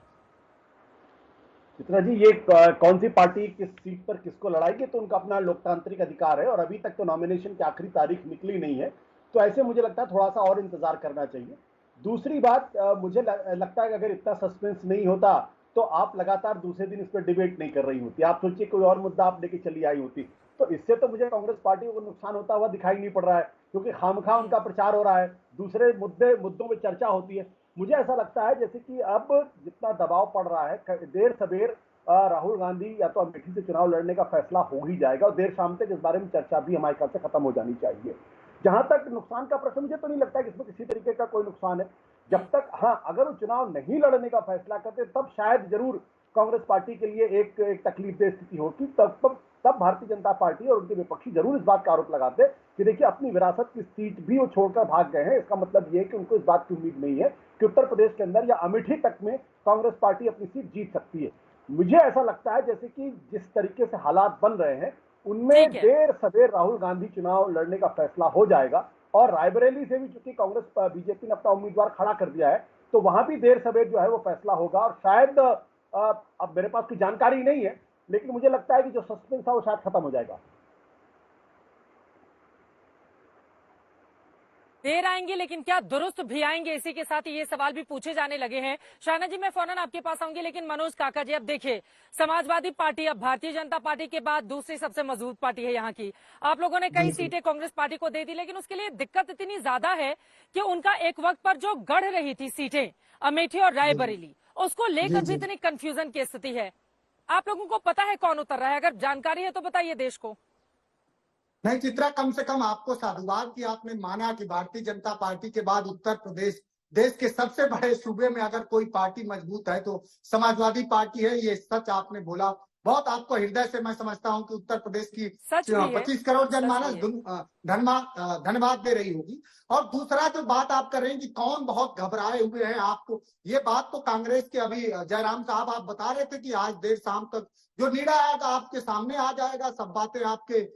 Speaker 17: चित्रा जी, ये कौन सी पार्टी किस सीट पर किसको लड़ाएगी तो उनका अपना लोकतांत्रिक अधिकार है और अभी तक तो नॉमिनेशन की आखिरी तारीख निकली नहीं है, तो ऐसे मुझे लगता है थोड़ा सा और इंतजार करना चाहिए। दूसरी बात, मुझे लगता है कि अगर इतना सस्पेंस नहीं होता तो आप लगातार दूसरे दिन इस पर डिबेट नहीं कर रही होती, आप सोचिए कोई और मुद्दा आप लेके चली आई होती, तो इससे तो मुझे कांग्रेस पार्टी को नुकसान होता हुआ दिखाई नहीं पड़ रहा है, क्योंकि खामखा उनका प्रचार हो रहा है, दूसरे मुद्दों में चर्चा होती है। मुझे ऐसा लगता है जैसे कि अब जितना दबाव पड़ रहा है, देर सवेर राहुल गांधी या तो अमेठी से चुनाव लड़ने का फैसला हो ही जाएगा और देर शाम तक इस बारे में चर्चा भी हमारे ख्याल से खत्म हो जानी चाहिए। जहां तक नुकसान का प्रश्न, मुझे तो नहीं लगता कि इसमें किसी तरीके का कोई नुकसान है। जब तक, हाँ, अगर वो चुनाव नहीं लड़ने का फैसला करते तब शायद जरूर कांग्रेस पार्टी के लिए एक तकलीफदेह स्थिति होती, तब भारतीय जनता पार्टी और उनके विपक्षी जरूर इस बात का आरोप लगाते कि देखिए अपनी विरासत की सीट भी वो छोड़कर भाग गए हैं, इसका मतलब ये है कि उनको इस बात की उम्मीद नहीं है कि उत्तर प्रदेश के अंदर या अमेठी तक में कांग्रेस पार्टी अपनी सीट जीत सकती है। मुझे ऐसा लगता है जैसे कि जिस तरीके से हालात बन रहे हैं उनमें देर सवेर राहुल गांधी चुनाव लड़ने का फैसला हो जाएगा और रायबरेली से भी चूंकि कांग्रेस बीजेपी ने अपना उम्मीदवार खड़ा कर दिया है, तो वहां भी देर सवेर जो है वो फैसला होगा। और शायद अब मेरे पास कोई जानकारी नहीं है, लेकिन मुझे लगता है कि जो सस्पेंस था वो शायद खत्म हो जाएगा।
Speaker 1: देर आएंगे लेकिन क्या दुरुस्त भी आएंगे, इसी के साथ ये सवाल भी पूछे जाने लगे हैं। शाहना जी, मैं फौरन आपके पास आऊंगी, लेकिन मनोज काका जी, अब देखिए समाजवादी पार्टी अब भारतीय जनता पार्टी के बाद दूसरी सबसे मजबूत पार्टी है यहाँ की। आप लोगों ने कई सीटें कांग्रेस पार्टी को दे दी, लेकिन उसके लिए दिक्कत इतनी ज्यादा है कि उनका एक वक्त पर जो गढ़ रही थी सीटें अमेठी और रायबरेली, उसको लेकर भी इतनी कंफ्यूजन की स्थिति है। आप लोगों को पता है कौन उतर रहा है? अगर जानकारी है तो बताइए देश को।
Speaker 18: नहीं चित्रा, कम से कम आपको साधुवाद कि आपने माना कि भारतीय जनता पार्टी के बाद उत्तर प्रदेश देश के सबसे बड़े सूबे में अगर कोई पार्टी मजबूत है तो समाजवादी पार्टी है। ये सच आपने बोला, बहुत आपको हृदय से मैं समझता हूं कि उत्तर प्रदेश की 25 करोड़ जनमानस धन्यवाद दे रही होगी। और दूसरा जो बात आप कर रहे हैं कि कौन बहुत घबराए हुए हैं, आपको ये बात तो कांग्रेस के अभी जयराम साहब आप बता रहे थे कि आज देर शाम तक जो निर्णय आएगा आपके सामने आ जाएगा। सब बातें आपके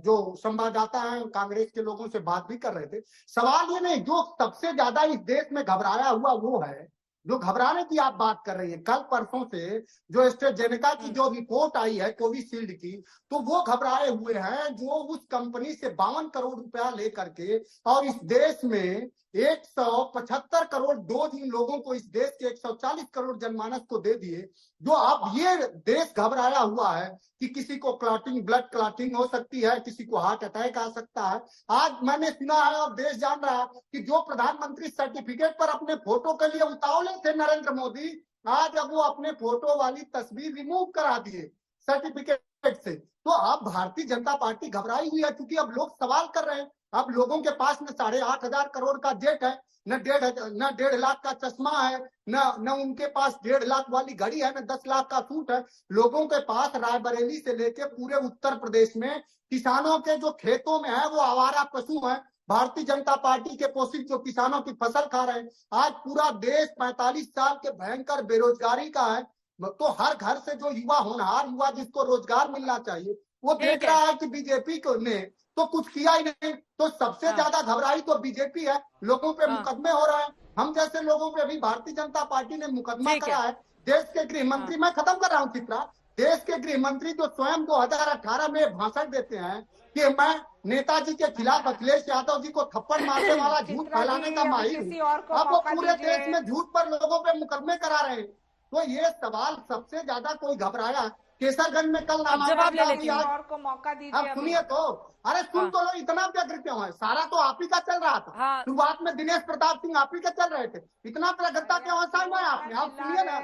Speaker 18: जो संवाददाता हैं कांग्रेस के लोगों से बात भी कर रहे थे। सवाल ये नहीं, जो सबसे ज्यादा इस देश में घबराया हुआ वो है जो घबराने की आप बात कर रही है। कल परसों से जो एस्ट्राजेनेका की जो रिपोर्ट आई है कोविशील्ड की, तो वो घबराए हुए हैं जो उस कंपनी से 52 करोड़ रुपया लेकर के और इस देश में 175 करोड़ डोज इन लोगों को, इस देश के 140 करोड़ जनमानस को दे दिए। जो अब ये देश घबराया हुआ है कि किसी को ब्लड क्लॉटिंग हो सकती है, किसी को हार्ट अटैक आ सकता है। आज मैंने सुना है और देश जान रहा है कि जो प्रधानमंत्री सर्टिफिकेट पर अपने फोटो के लिए उतावले थे नरेंद्र मोदी, आज अब वो अपने फोटो वाली तस्वीर रिमूव करा दिए सर्टिफिकेट से। तो अब भारतीय जनता पार्टी घबराई हुई है, क्योंकि अब लोग सवाल कर रहे हैं। अब लोगों के पास न 8,500 करोड़ का जेट है, न 1.5 लाख का चश्मा है, न उनके पास 1.5 लाख वाली घड़ी है, न 10 लाख का सूट है। लोगों के पास रायबरेली से लेके पूरे उत्तर प्रदेश में किसानों के जो खेतों में है वो आवारा पशु है। भारतीय जनता पार्टी के पोषित जो किसानों की फसल खा रहे हैं। आज पूरा देश 45 साल के भयंकर बेरोजगारी का है। तो हर घर से जो युवा, होनहार युवा जिसको रोजगार मिलना चाहिए, वो देख रहा है कि बीजेपी ने तो कुछ किया ही नहीं। तो सबसे ज्यादा घबराई तो बीजेपी है। लोगों पे मुकदमे हो रहे हैं, हम जैसे लोगों पे अभी भारतीय जनता पार्टी ने मुकदमा करा है। देश के गृह मंत्री, मैं खत्म कर रहा हूँ चित्रा, देश के गृह मंत्री जो स्वयं 2018 में भाषण देते हैं कि मैं नेताजी के खिलाफ अखिलेश यादव जी को थप्पड़ मारने वाला झूठ फैलाने का माहिर हूँ, अब वो पूरे देश में झूठ पर लोगों पे मुकदमे करा रहे हैं। तो ये सवाल सबसे ज्यादा कोई घबराया। केसरगंज में कल
Speaker 1: जवाब ले लेती हूं।
Speaker 18: और को मौका दीजिए। अब सुनिए तो, अरे सुन तो लो, इतना व्यग्र क्यों है? सारा तो आप ही का चल रहा था। शुरुआत में दिनेश प्रताप सिंह आप ही के चल रहे थे, इतना व्यग्रता क्यों है साहब आपने? आप सुनिए ना,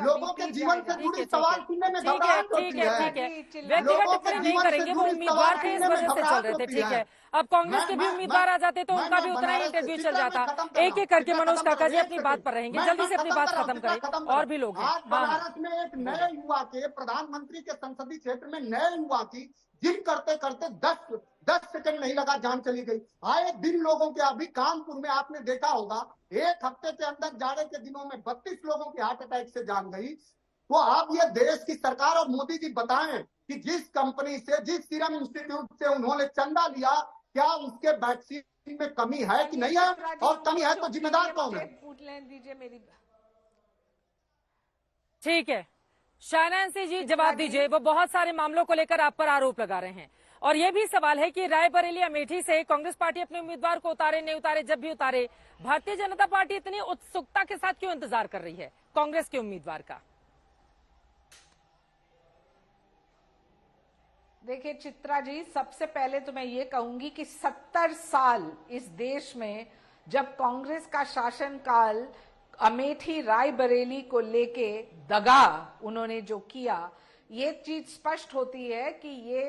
Speaker 18: लोगों के जीवन से जुड़े सवाल सुनने में घबराहट होती है।
Speaker 1: व्यक्तिगत टिप्पणी नहीं करेंगे, वो उम्मीदवार थे इस वजह से चल रहे थे, ठीक है। अब कांग्रेस के भी उम्मीदवार आ जाते तो उनका भी उतना ही इंटरव्यू चल जाता। एक एक करके मनोज काका जी अपनी बात पर रहेंगे, जल्दी से अपनी बात खत्म करें, और भी लोग हैं।
Speaker 18: बनारस में एक नए युवा के प्रधानमंत्री के संसदीय क्षेत्र में नए युवा की जिम करते करते 10 सेकंड नहीं लगा जान चली गई। आए दिन लोगों के, अभी कानपुर में आपने देखा होगा, एक हफ्ते के अंदर जाड़े के दिनों में 32 लोगों की हार्ट अटैक से जान गई। तो आप ये देश की सरकार और मोदी जी बताएं कि जिस कंपनी से, जिस सीरम इंस्टीट्यूट से उन्होंने चंदा लिया, क्या उसके वैक्सीन में कमी है कि नहीं है? और कमी है तो जिम्मेदार कौन है?
Speaker 1: ठीक है, शाहनांसी जी जवाब दीजिए। वो बहुत सारे मामलों को लेकर आप पर आरोप लगा रहे हैं, और ये भी सवाल है कि रायबरेली अमेठी से कांग्रेस पार्टी अपने उम्मीदवार को उतारे नहीं उतारे, जब भी उतारे भारतीय जनता पार्टी इतनी उत्सुकता के साथ क्यों इंतजार कर रही है कांग्रेस के उम्मीदवार का?
Speaker 19: देखिए चित्रा जी, सबसे पहले तो मैं ये कहूंगी कि 70 साल इस देश में जब कांग्रेस का शासनकाल अमेठी रायबरेली को लेके दगा उन्होंने जो किया, ये चीज स्पष्ट होती है कि ये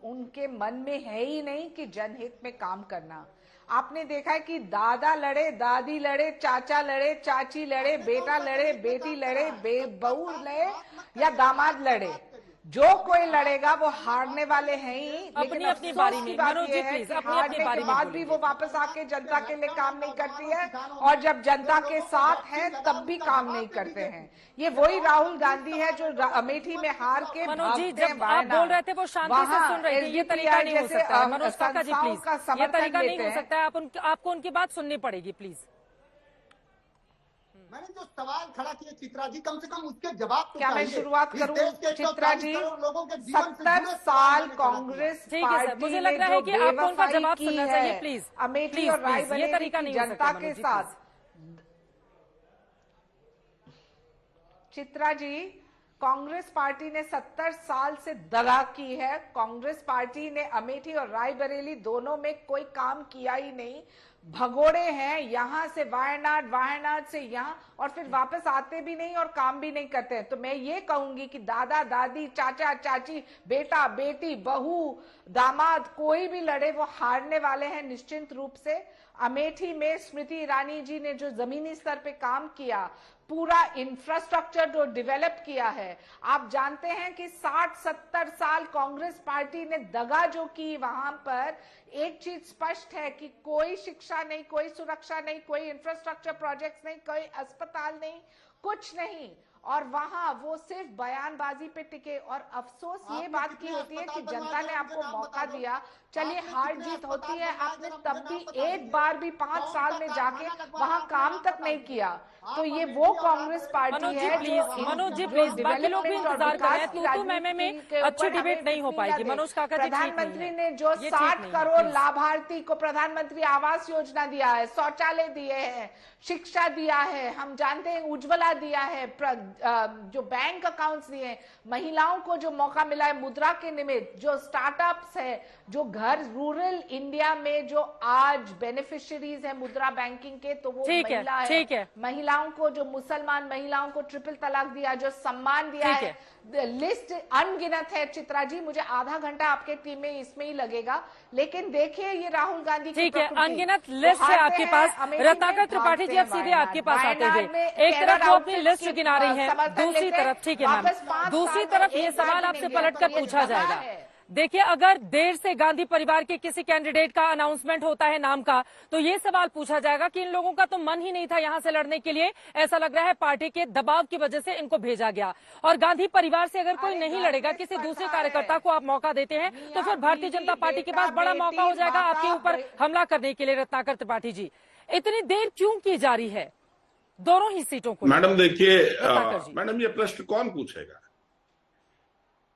Speaker 19: उनके मन में है ही नहीं कि जनहित में काम करना। आपने देखा है कि दादा लड़े, दादी लड़े, चाचा लड़े, चाची लड़े, बेटा लड़े, बेटी लड़े, बहू लड़े या दामाद लड़े, जो कोई लड़ेगा वो हारने वाले हैं ही।
Speaker 1: अपनी अपनी बारी में मनोज जी प्लीज, अपनी अपनी बारी में
Speaker 19: बाद भी वो वापस आके जनता के लिए काम नहीं करती है, और जब जनता के साथ है तब भी काम नहीं करते हैं। ये वही राहुल गांधी है जो अमेठी में हार के
Speaker 1: मनोज जी जब आप बोल रहे थे वो शांति से सुन रहे थे, ये तरीका नहीं हो सकता है। मनोज काका जी प्लीज, ये तरीका नहीं हो सकता है, आपको उनकी बात सुननी पड़ेगी प्लीज।
Speaker 18: मैंने जो सवाल खड़ा किया चित्रा जी, कम से कम उसके जवाब तो
Speaker 19: क्या मैं
Speaker 18: चाहिए।
Speaker 19: शुरुआत
Speaker 18: इस
Speaker 19: करूं
Speaker 18: देश के
Speaker 19: चित्रा
Speaker 18: 140
Speaker 19: जी?
Speaker 18: करोड़ लोगों के जीवन से
Speaker 19: 70
Speaker 18: जुड़े
Speaker 19: साल
Speaker 18: सवाल
Speaker 19: कांग्रेस
Speaker 1: ठीक है सर,
Speaker 19: पार्टी
Speaker 1: मुझे
Speaker 19: ने
Speaker 1: लग रहा है
Speaker 19: जो
Speaker 1: कि आपको उनका
Speaker 19: बेवफाई
Speaker 1: जवाब
Speaker 19: की
Speaker 1: सुनना
Speaker 19: है
Speaker 1: चाहिए, प्लीज
Speaker 19: अमेठी
Speaker 1: प्लीज,
Speaker 19: और
Speaker 1: प्लीज, ये
Speaker 19: रायबरेली
Speaker 1: तरीका
Speaker 19: की
Speaker 1: नहीं हो सकता,
Speaker 19: जनता
Speaker 1: मनोज
Speaker 19: के
Speaker 1: जी,
Speaker 19: साथ। चित्रा जी, कांग्रेस पार्टी ने 70 साल से दगा की है। कांग्रेस पार्टी ने अमेठी और रायबरेली दोनों में कोई काम किया ही नहीं, भगोड़े हैं, यहां से वायनाड, वायनाड से यहां, और फिर वापस आते भी नहीं और काम भी नहीं करते हैं। तो मैं ये कहूंगी कि दादा दादी, चाचा चाची, बेटा बेटी, बहू, दामाद, कोई भी लड़े वो हारने वाले हैं निश्चित रूप से। अमेठी में स्मृति ईरानी जी ने जो जमीनी स्तर पे काम किया, पूरा इंफ्रास्ट्रक्चर जो डेवलप किया है, आप जानते हैं कि 60-70 साल कांग्रेस पार्टी ने दगा जो की वहां पर, एक चीज स्पष्ट है कि कोई शिक्षा नहीं, कोई सुरक्षा नहीं, कोई इंफ्रास्ट्रक्चर प्रोजेक्ट्स नहीं, कोई अस्पताल नहीं, कुछ नहीं, और वहां वो सिर्फ बयानबाजी पे टिके। और अफसोस ये बात की होती है कि जनता ने आपको मौका दिया, चलिए हार जीत होती है, आपने तब भी एक बार भी 5 साल में जाके वहां काम तक नहीं किया। तो ये वो कांग्रेस पार्टी है
Speaker 1: मनोज जी प्लीज, बाकी लोग भी इंतजार कर रहे हैं। तू मैमे में अच्छी डिबेट नहीं हो पाएगी। मनोज काका जी,
Speaker 19: प्रधानमंत्री ने जो 60 करोड़ लाभार्थी को प्रधानमंत्री आवास योजना दिया है, शौचालय दिए हैं, शिक्षा दिया है, हम जानते हैं उज्ज्वला दिया है, जो बैंक अकाउंट्स दिए, महिलाओं को जो मौका मिला है मुद्रा के निमित्त, जो स्टार्टअप्स है, जो घर रूरल इंडिया में जो आज बेनिफिशियरीज है मुद्रा बैंकिंग के, तो वो महिला है। महिलाओं को, जो मुसलमान महिलाओं को ट्रिपल तलाक दिया, जो सम्मान दिया है, लिस्ट अनगिनत है। चित्रा जी, मुझे आधा घंटा आपके टीम में इसमें ही लगेगा, लेकिन देखिए ये राहुल गांधी
Speaker 1: ठीक है, अनगिनत लिस्ट है आपके पास। रत्नाकर त्रिपाठी जी, अब सीधे आपके पास आते हुए, एक तरफ वो अपनी लिस्ट गिना रही है, दूसरी तरफ, ठीक है मैम, दूसरी तरफ ये सवाल आपसे पलटकर पूछा जाएगा। देखिए, अगर देर से गांधी परिवार के किसी कैंडिडेट का अनाउंसमेंट होता है नाम का, तो ये सवाल पूछा जाएगा कि इन लोगों का तो मन ही नहीं था यहां से लड़ने के लिए, ऐसा लग रहा है पार्टी के दबाव की वजह से इनको भेजा गया। और गांधी परिवार से अगर कोई नहीं लड़ेगा, किसी दूसरे कार्यकर्ता को आप मौका देते हैं, तो फिर भारतीय जनता पार्टी के पास बड़ा मौका हो जाएगा आपके ऊपर हमला करने के लिए। रत्नाकर त्रिपाठी जी, इतनी देर क्यों की जा रही है दोनों ही सीटों को?
Speaker 20: मैडम देखिए, मैडम ये प्रश्न कौन पूछेगा?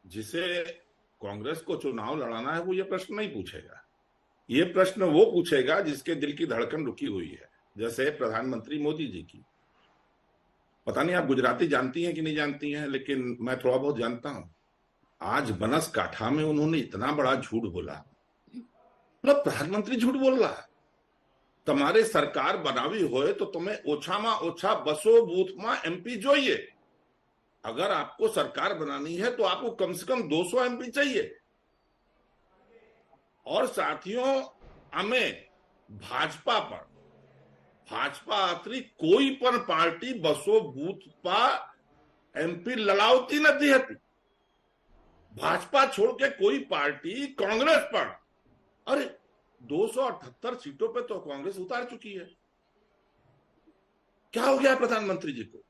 Speaker 20: जिसे कांग्रेस को चुनाव लड़ाना है वो ये प्रश्न नहीं पूछेगा। ये प्रश्न वो पूछेगा जिसके दिल की धड़कन रुकी हुई है, जैसे प्रधानमंत्री मोदी जी की। पता नहीं आप गुजराती जानती हैं कि नहीं जानती हैं, लेकिन मैं थोड़ा बहुत जानता हूं। आज बनासकांठा में उन्होंने इतना बड़ा झूठ बोला, मतलब प्रधानमंत्री झूठ बोल रहा है। तुम्हारे सरकार बनावी होए तो तुम्हें ओछामा ओछा 200 बूथ में एमपी જોઈએ। अगर आपको सरकार बनानी है तो आपको कम से कम 200 एमपी चाहिए। और साथियों, हमें भाजपा अतिरिक्त कोई पण पार्टी 200 बूथ पर एमपी लड़ावती नहीं हती। भाजपा छोड़ के कोई पार्टी कांग्रेस पर, अरे 278 सीटों पे तो कांग्रेस उतार चुकी है। क्या हो गया प्रधानमंत्री जी को?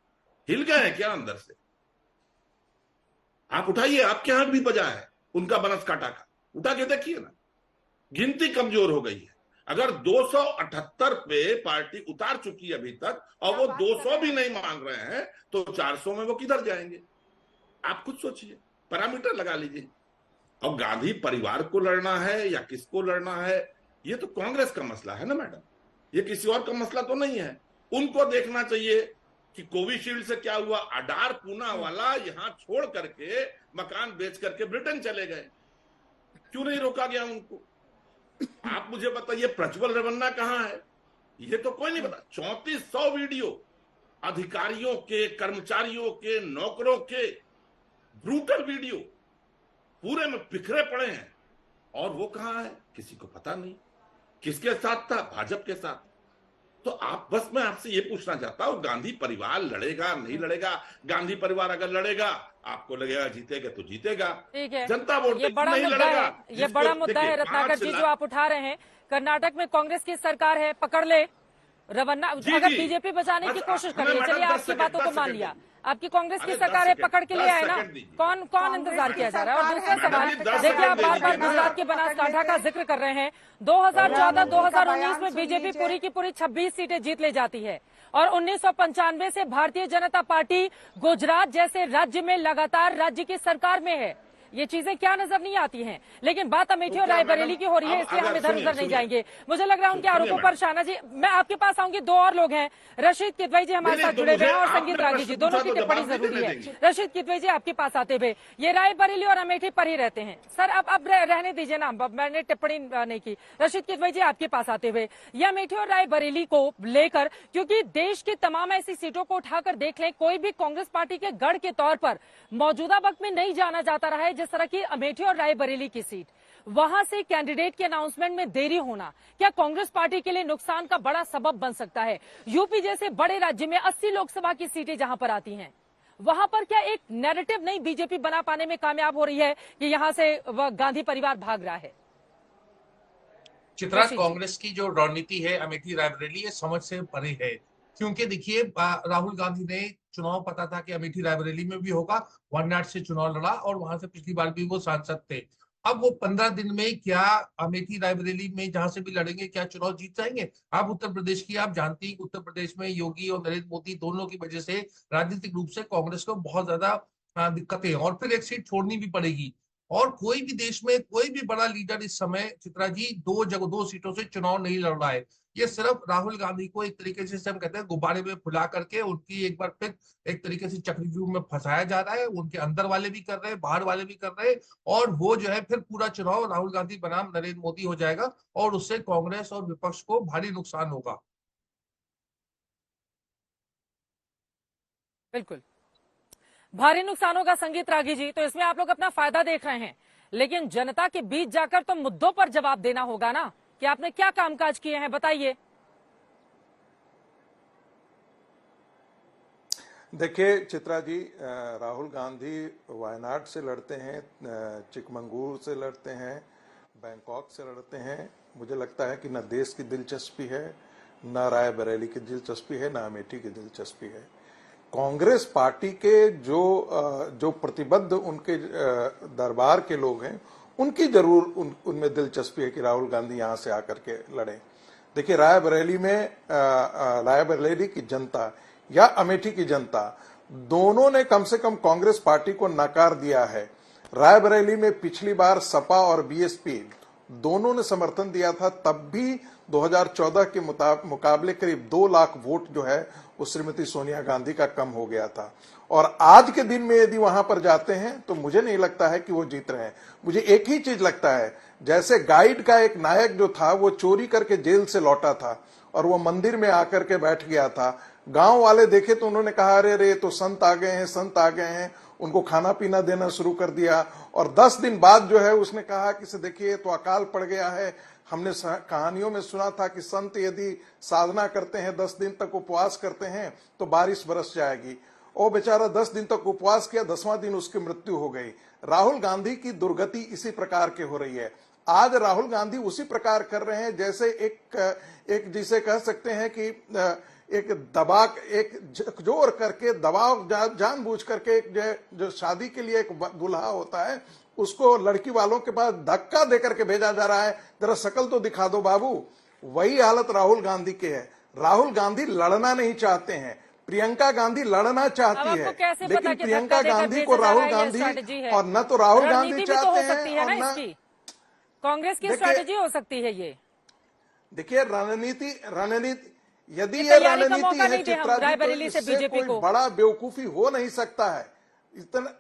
Speaker 20: हिल गए हैं क्या अंदर से? आप उठाइए, आपके हाथ भी बजा है उनका बनासकांठा का, उठा के देखिए ना। गिनती कमजोर हो गई है। अगर 278 पे पार्टी उतार चुकी है अभी तक, और वो 200 भी नहीं मांग रहे हैं, तो 400 में वो किधर जाएंगे? आप खुद सोचिए, पैरामीटर लगा लीजिए। और गांधी परिवार को लड़ना है या किसको लड़ना है, ये तो कांग्रेस का मसला है ना मैडम, ये किसी और का मसला तो नहीं है। उनको देखना चाहिए कि कोविशील्ड से क्या हुआ। अडार पूना वाला यहां छोड़ करके मकान बेच करके ब्रिटेन चले गए, क्यों नहीं रोका गया उनको? आप मुझे बताइए, प्रज्वल रेवन्ना कहां है? ये तो कोई नहीं पता। 3400 वीडियो अधिकारियों के, कर्मचारियों के, नौकरों के ब्रूटल वीडियो पूरे में बिखरे पड़े हैं, और वो कहां है किसी को पता नहीं। किसके साथ था? भाजपा के साथ। तो आप, बस मैं आपसे ये पूछना चाहता हूं, गांधी परिवार लड़ेगा नहीं लड़ेगा? गांधी परिवार अगर लड़ेगा, आपको लगेगा जीतेगा तो जीतेगा,
Speaker 1: ठीक है,
Speaker 20: जनता वोट
Speaker 1: ये बड़ा
Speaker 20: नहीं
Speaker 1: मुद्दा
Speaker 20: लड़ेगा।
Speaker 1: है, ये बड़ा मुद्दा है रत्नाकर जी जो आप उठा रहे हैं। कर्नाटक में कांग्रेस की सरकार है, पकड़ ले रवन्ना, अगर बीजेपी बचाने की कोशिश कर रही है, चलिए आपकी बातों को मान लिया, आपकी कांग्रेस की सरकार है, पकड़ के लिए आए ना, कौन कौन इंतजार किया जा रहा है? और दूसरा सवाल, देखिए आप बार बार गुजरात के बनासकांठा का जिक्र कर रहे हैं। 2014-2019 में बीजेपी पूरी की पूरी 26 सीटें जीत ले जाती है और 1995 से भारतीय जनता पार्टी गुजरात जैसे राज्य में लगातार राज्य की सरकार में है। ये चीजें क्या नजर नहीं आती हैं? लेकिन बात अमेठी और रायबरेली की हो रही है, इसलिए हम इधर उधर नहीं जाएंगे। मुझे लग रहा है उनके आरोपों पर शाहना जी, मैं आपके पास आऊंगी। दो और लोग हैं, रशीद किदवई जी हमारे साथ जुड़े हुए हैं और संगीत रागी जी, दोनों की टिप्पणी जरूरी है। रशीद किदवई जी, आपके पास आते हुए, ये रायबरेली और अमेठी पर ही रहते हैं सर, अब रहने दीजिए ना, मैंने टिप्पणी नहीं की। रशीद किदवई जी, आपके पास आते हुए, ये अमेठी और रायबरेली को लेकर, क्योंकि देश की तमाम ऐसी सीटों को उठाकर देख लें, कोई भी कांग्रेस पार्टी के गढ़ के तौर पर मौजूदा वक्त में नहीं जाना जाता रहा है। जिस तरह की अमेठी और रायबरेली की सीट, वहां से कैंडिडेट के अनाउंसमेंट में देरी होना क्या कांग्रेस पार्टी के लिए नुकसान का बड़ा सबब बन सकता है? यूपी जैसे बड़े राज्य में 80 लोकसभा की सीटें जहां पर आती हैं, वहां पर क्या एक नैरेटिव नहीं बीजेपी बना पाने में कामयाब हो रही है कि यहां से गांधी परिवार भाग रहा है?
Speaker 21: चित्रा, कांग्रेस की जो रणनीति है अमेठी रायबरेली, ये समझ से परे है। क्योंकि देखिए, राहुल गांधी ने चुनाव पता था कि अमेठी रायबरेली में भी होगा, वायनाड से चुनाव लड़ा और वहां से पिछली बार भी वो सांसद थे। अब वो 15 दिन में क्या अमेठी रायबरेली में जहां से भी लड़ेंगे, क्या चुनाव जीत जाएंगे? आप उत्तर प्रदेश की आप जानती हैं, उत्तर प्रदेश में योगी और नरेंद्र मोदी दोनों की वजह से राजनीतिक रूप से कांग्रेस को बहुत ज्यादा दिक्कतें, और फिर एक सीट छोड़नी भी पड़ेगी। और कोई भी देश में कोई भी बड़ा लीडर इस समय, चित्रा जी, दो सीटों से चुनाव नहीं लड़ रहा है। ये सिर्फ राहुल गांधी को एक तरीके से हम कहते हैं गुब्बारे में फुला करके उनकी एक बार फिर एक तरीके से चक्रव्यूह में फंसाया जा रहा है। उनके अंदर वाले भी कर रहे हैं, बाहर वाले भी कर रहे हैं, और वो जो है फिर पूरा चुनाव राहुल गांधी बनाम नरेंद्र मोदी हो जाएगा और उससे कांग्रेस और विपक्ष को भारी नुकसान होगा।
Speaker 1: बिल्कुल भारी नुकसान होगा संगीत रागी जी। तो इसमें आप लोग अपना फायदा देख रहे हैं, लेकिन जनता के बीच जाकर तो मुद्दों पर जवाब देना होगा ना कि आपने क्या कामकाज किए हैं, बताइए।
Speaker 22: देखिए चित्रा जी, राहुल गांधी वायनाड से लड़ते हैं, चिकमंगलूर से लड़ते हैं, बैंकॉक से लड़ते हैं। मुझे लगता है कि न देश की दिलचस्पी है, न रायबरेली की दिलचस्पी है, न अमेठी की दिलचस्पी है। कांग्रेस पार्टी के जो प्रतिबद्ध उनके दरबार के लोग हैं, उनकी जरूर उनमें दिलचस्पी है कि राहुल गांधी यहां से आकर के लड़े। देखिए, रायबरेली की जनता या अमेठी की जनता, दोनों ने कम से कम कांग्रेस पार्टी को नकार दिया है। रायबरेली में पिछली बार सपा और बीएसपी दोनों ने समर्थन दिया था, तब भी 2014 के मुकाबले करीब 2 लाख वोट जो है वो श्रीमती सोनिया गांधी का कम हो गया था। और आज के दिन में यदि वहां पर जाते हैं तो मुझे नहीं लगता है कि वो जीत रहे हैं। मुझे एक ही चीज लगता है, जैसे गाइड का एक नायक जो था वो चोरी करके जेल से लौटा था और वो मंदिर में आकर के बैठ गया था। गांव वाले देखे तो उन्होंने कहा, अरे रे तो संत आ गए हैं, संत आ गए हैं। उनको खाना पीना देना शुरू कर दिया और 10 दिन बाद जो है उसने कहा कि देखिए तो अकाल पड़ गया है। हमने कहानियों में सुना था कि संत यदि साधना करते हैं, 10 दिन तक उपवास करते हैं तो बारिश बरस जाएगी। वो बेचारा 10 दिन तक उपवास किया, 10वां दिन उसकी मृत्यु हो गई। राहुल गांधी की दुर्गति इसी प्रकार की हो रही है। आज राहुल गांधी उसी प्रकार कर रहे हैं जैसे एक जिसे कह सकते हैं कि एक दबाव, एक जोर करके दबाव जानबूझ करके जो शादी के लिए एक दुल्हा होता है उसको लड़की वालों के पास धक्का देकर के भेजा जा रहा है, जरा शकल तो दिखा दो बाबू। वही हालत राहुल गांधी के है। राहुल गांधी लड़ना नहीं चाहते हैं, प्रियंका गांधी लड़ना चाहती है, लेकिन प्रियंका गांधी को राहुल गांधी और न तो राहुल गांधी चाहते हैं और न
Speaker 1: कांग्रेस की स्ट्रैटेजी हो सकती है ये।
Speaker 22: देखिए, रणनीति यदि ये रणनीति है चित्रा जी, तो इससे कोई बड़ा बेवकूफी हो नहीं सकता है। इतना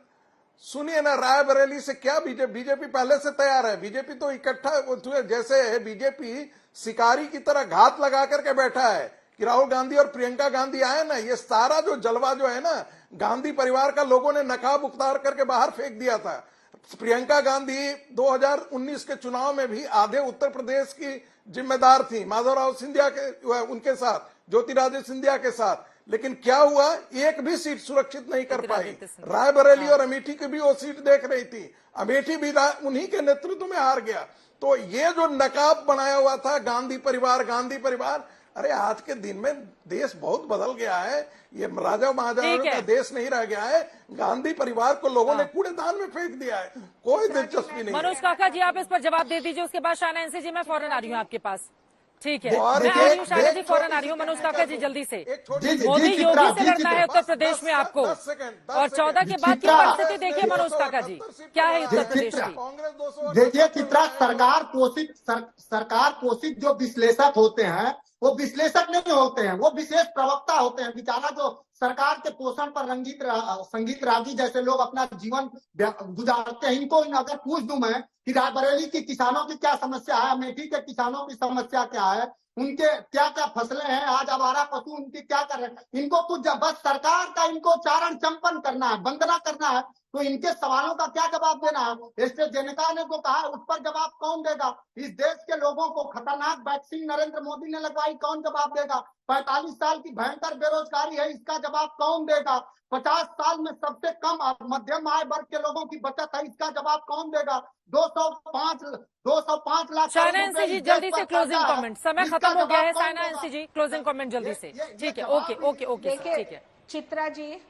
Speaker 22: सुनिए ना, रायबरेली से क्या बीजेपी पहले से तैयार है। बीजेपी तो इकट्ठा जैसे है, बीजेपी शिकारी की तरह घात लगा करके बैठा है कि राहुल गांधी और प्रियंका गांधी आए ना, ये सारा जो जलवा जो है ना, गांधी परिवार का लोगों ने नकाब उतार करके बाहर फेंक दिया था। प्रियंका गांधी 2019 के चुनाव में भी आधे उत्तर प्रदेश की जिम्मेदार थी, माधवराव सिंधिया के उनके साथ, ज्योतिरादित्य सिंधिया के साथ, लेकिन क्या हुआ, एक भी सीट सुरक्षित नहीं कर पाई। रायबरेली और अमेठी की भी वो सीट देख रही थी, अमेठी भी उन्हीं के नेतृत्व में हार गया। तो ये जो नकाब बनाया हुआ था गांधी परिवार अरे आज के दिन में देश बहुत बदल गया है, ये राजा महाराजाओं का देश नहीं रह गया है। गांधी परिवार को लोगों ने कूड़ेदान में फेंक दिया है, कोई दिलचस्पी नहीं।
Speaker 1: मनोज काका जी, आप इस पर जवाब दे दीजिए, उसके बाद शाना एनसी जी मैं फौरन आ रही हूँ आपके पास। ठीक है, मैं आ रही हूँ शाना जी, फौरन आ रही हूँ। मनोज काका जी जल्दी से, मोदी योगी से लड़ना है उत्तर प्रदेश में आपको, और 14 के बाद की परिस्थिति देखिए मनोज काका जी, क्या है उत्तर प्रदेश की।
Speaker 18: देखिए चित्रा, सरकार पोषित जो विश्लेषक होते हैं वो विश्लेषक नहीं होते हैं, वो विशेष प्रवक्ता होते हैं। बेचारा जो सरकार के पोषण पर संगीत रागी जैसे लोग अपना जीवन गुजारते हैं, इनको अगर पूछ दूं मैं कि रायबरेली की किसानों की क्या समस्या है, अमेठी के किसानों की समस्या क्या है, उनके क्या क्या फसलें हैं, आज आवारा पशु उनकी क्या कर रहे हैं, इनको कुछ बस सरकार का इनको चारण चंपन करना है, वंदना करना है, तो इनके सवालों का क्या जवाब देना है। एस्ट्राजेनेका ने जो कहा उस पर जवाब कौन देगा। इस देश के लोगों को खतरनाक वैक्सीन नरेंद्र मोदी ने लगवाई, कौन जवाब देगा। 45 साल की भयंकर बेरोजगारी है, इसका जवाब कौन देगा। 50 साल में सबसे कम मध्यम आय वर्ग के लोगों की बचत है, इसका जवाब कौन देगा। 205 लाख।
Speaker 1: शाना एनसी जी जल्दी से क्लोजिंग कमेंट, समय खत्म हो गया है। शाना एनसी जी क्लोजिंग कमेंट जल्दी से। ठीक है, ओके ठीक है।
Speaker 19: चित्रा जी,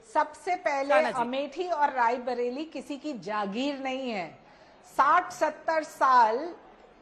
Speaker 19: सबसे पहले अमेठी और रायबरेली किसी की जागीर नहीं है। 60-70 साल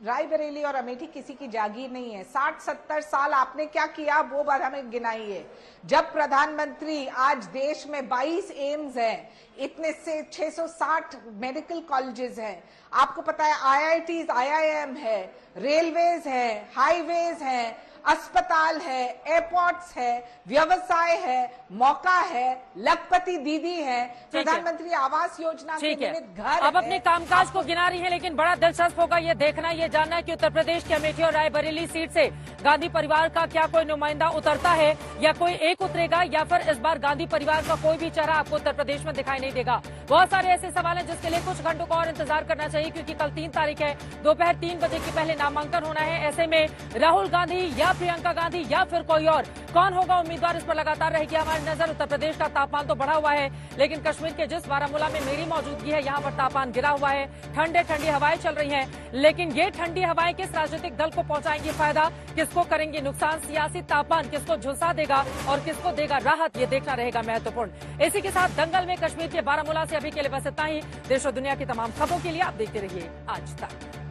Speaker 19: रायबरेली और अमेठी किसी की जागीर नहीं है। 60-70 साल आपने क्या किया वो बात हमें गिनाइए। जब प्रधानमंत्री, आज देश में 22 एम्स हैं, इतने से 660 मेडिकल कॉलेजेस हैं, आपको पता है IITs, IIM है, रेलवेज है, हाईवेज है, अस्पताल है, एयरपोर्ट्स है, व्यवसाय है, मौका है, लखपति दीदी है, प्रधानमंत्री आवास योजना के निमित्त घर।
Speaker 1: अब अपने कामकाज को गिना रही है, लेकिन बड़ा दिलचस्प होगा ये देखना, ये जानना कि उत्तर प्रदेश की अमेठी और रायबरेली सीट से गांधी परिवार का क्या कोई नुमाइंदा उतरता है या कोई एक उतरेगा, या फिर इस बार गांधी परिवार का कोई भी चेहरा आपको उत्तर प्रदेश में दिखाई नहीं देगा। बहुत सारे ऐसे सवाल हैं जिसके लिए कुछ घंटों का और इंतजार करना चाहिए, क्योंकि कल 3 तारीख है, दोपहर 3 बजे के पहले नामांकन होना है। ऐसे में राहुल गांधी या प्रियंका गांधी या फिर कोई और कौन होगा उम्मीदवार, इस पर लगातार रहेगी हमारी नजर। उत्तर प्रदेश का तापमान तो बढ़ा हुआ है, लेकिन कश्मीर के जिस बारामूला में मेरी मौजूदगी है, यहाँ पर तापमान गिरा हुआ है, ठंडी हवाएं चल रही हैं। लेकिन ये ठंडी हवाएं किस राजनीतिक दल को पहुंचाएंगी फायदा, किसको करेंगे नुकसान, सियासी तापमान किसको झुलसा देगा और किसको देगा राहत, ये देखना रहेगा महत्वपूर्ण। इसी के साथ दंगल में कश्मीर के बारामूला से अभी के लिए बस इतना ही। देश और दुनिया की तमाम खबरों के लिए आप देखते रहिए आज तक।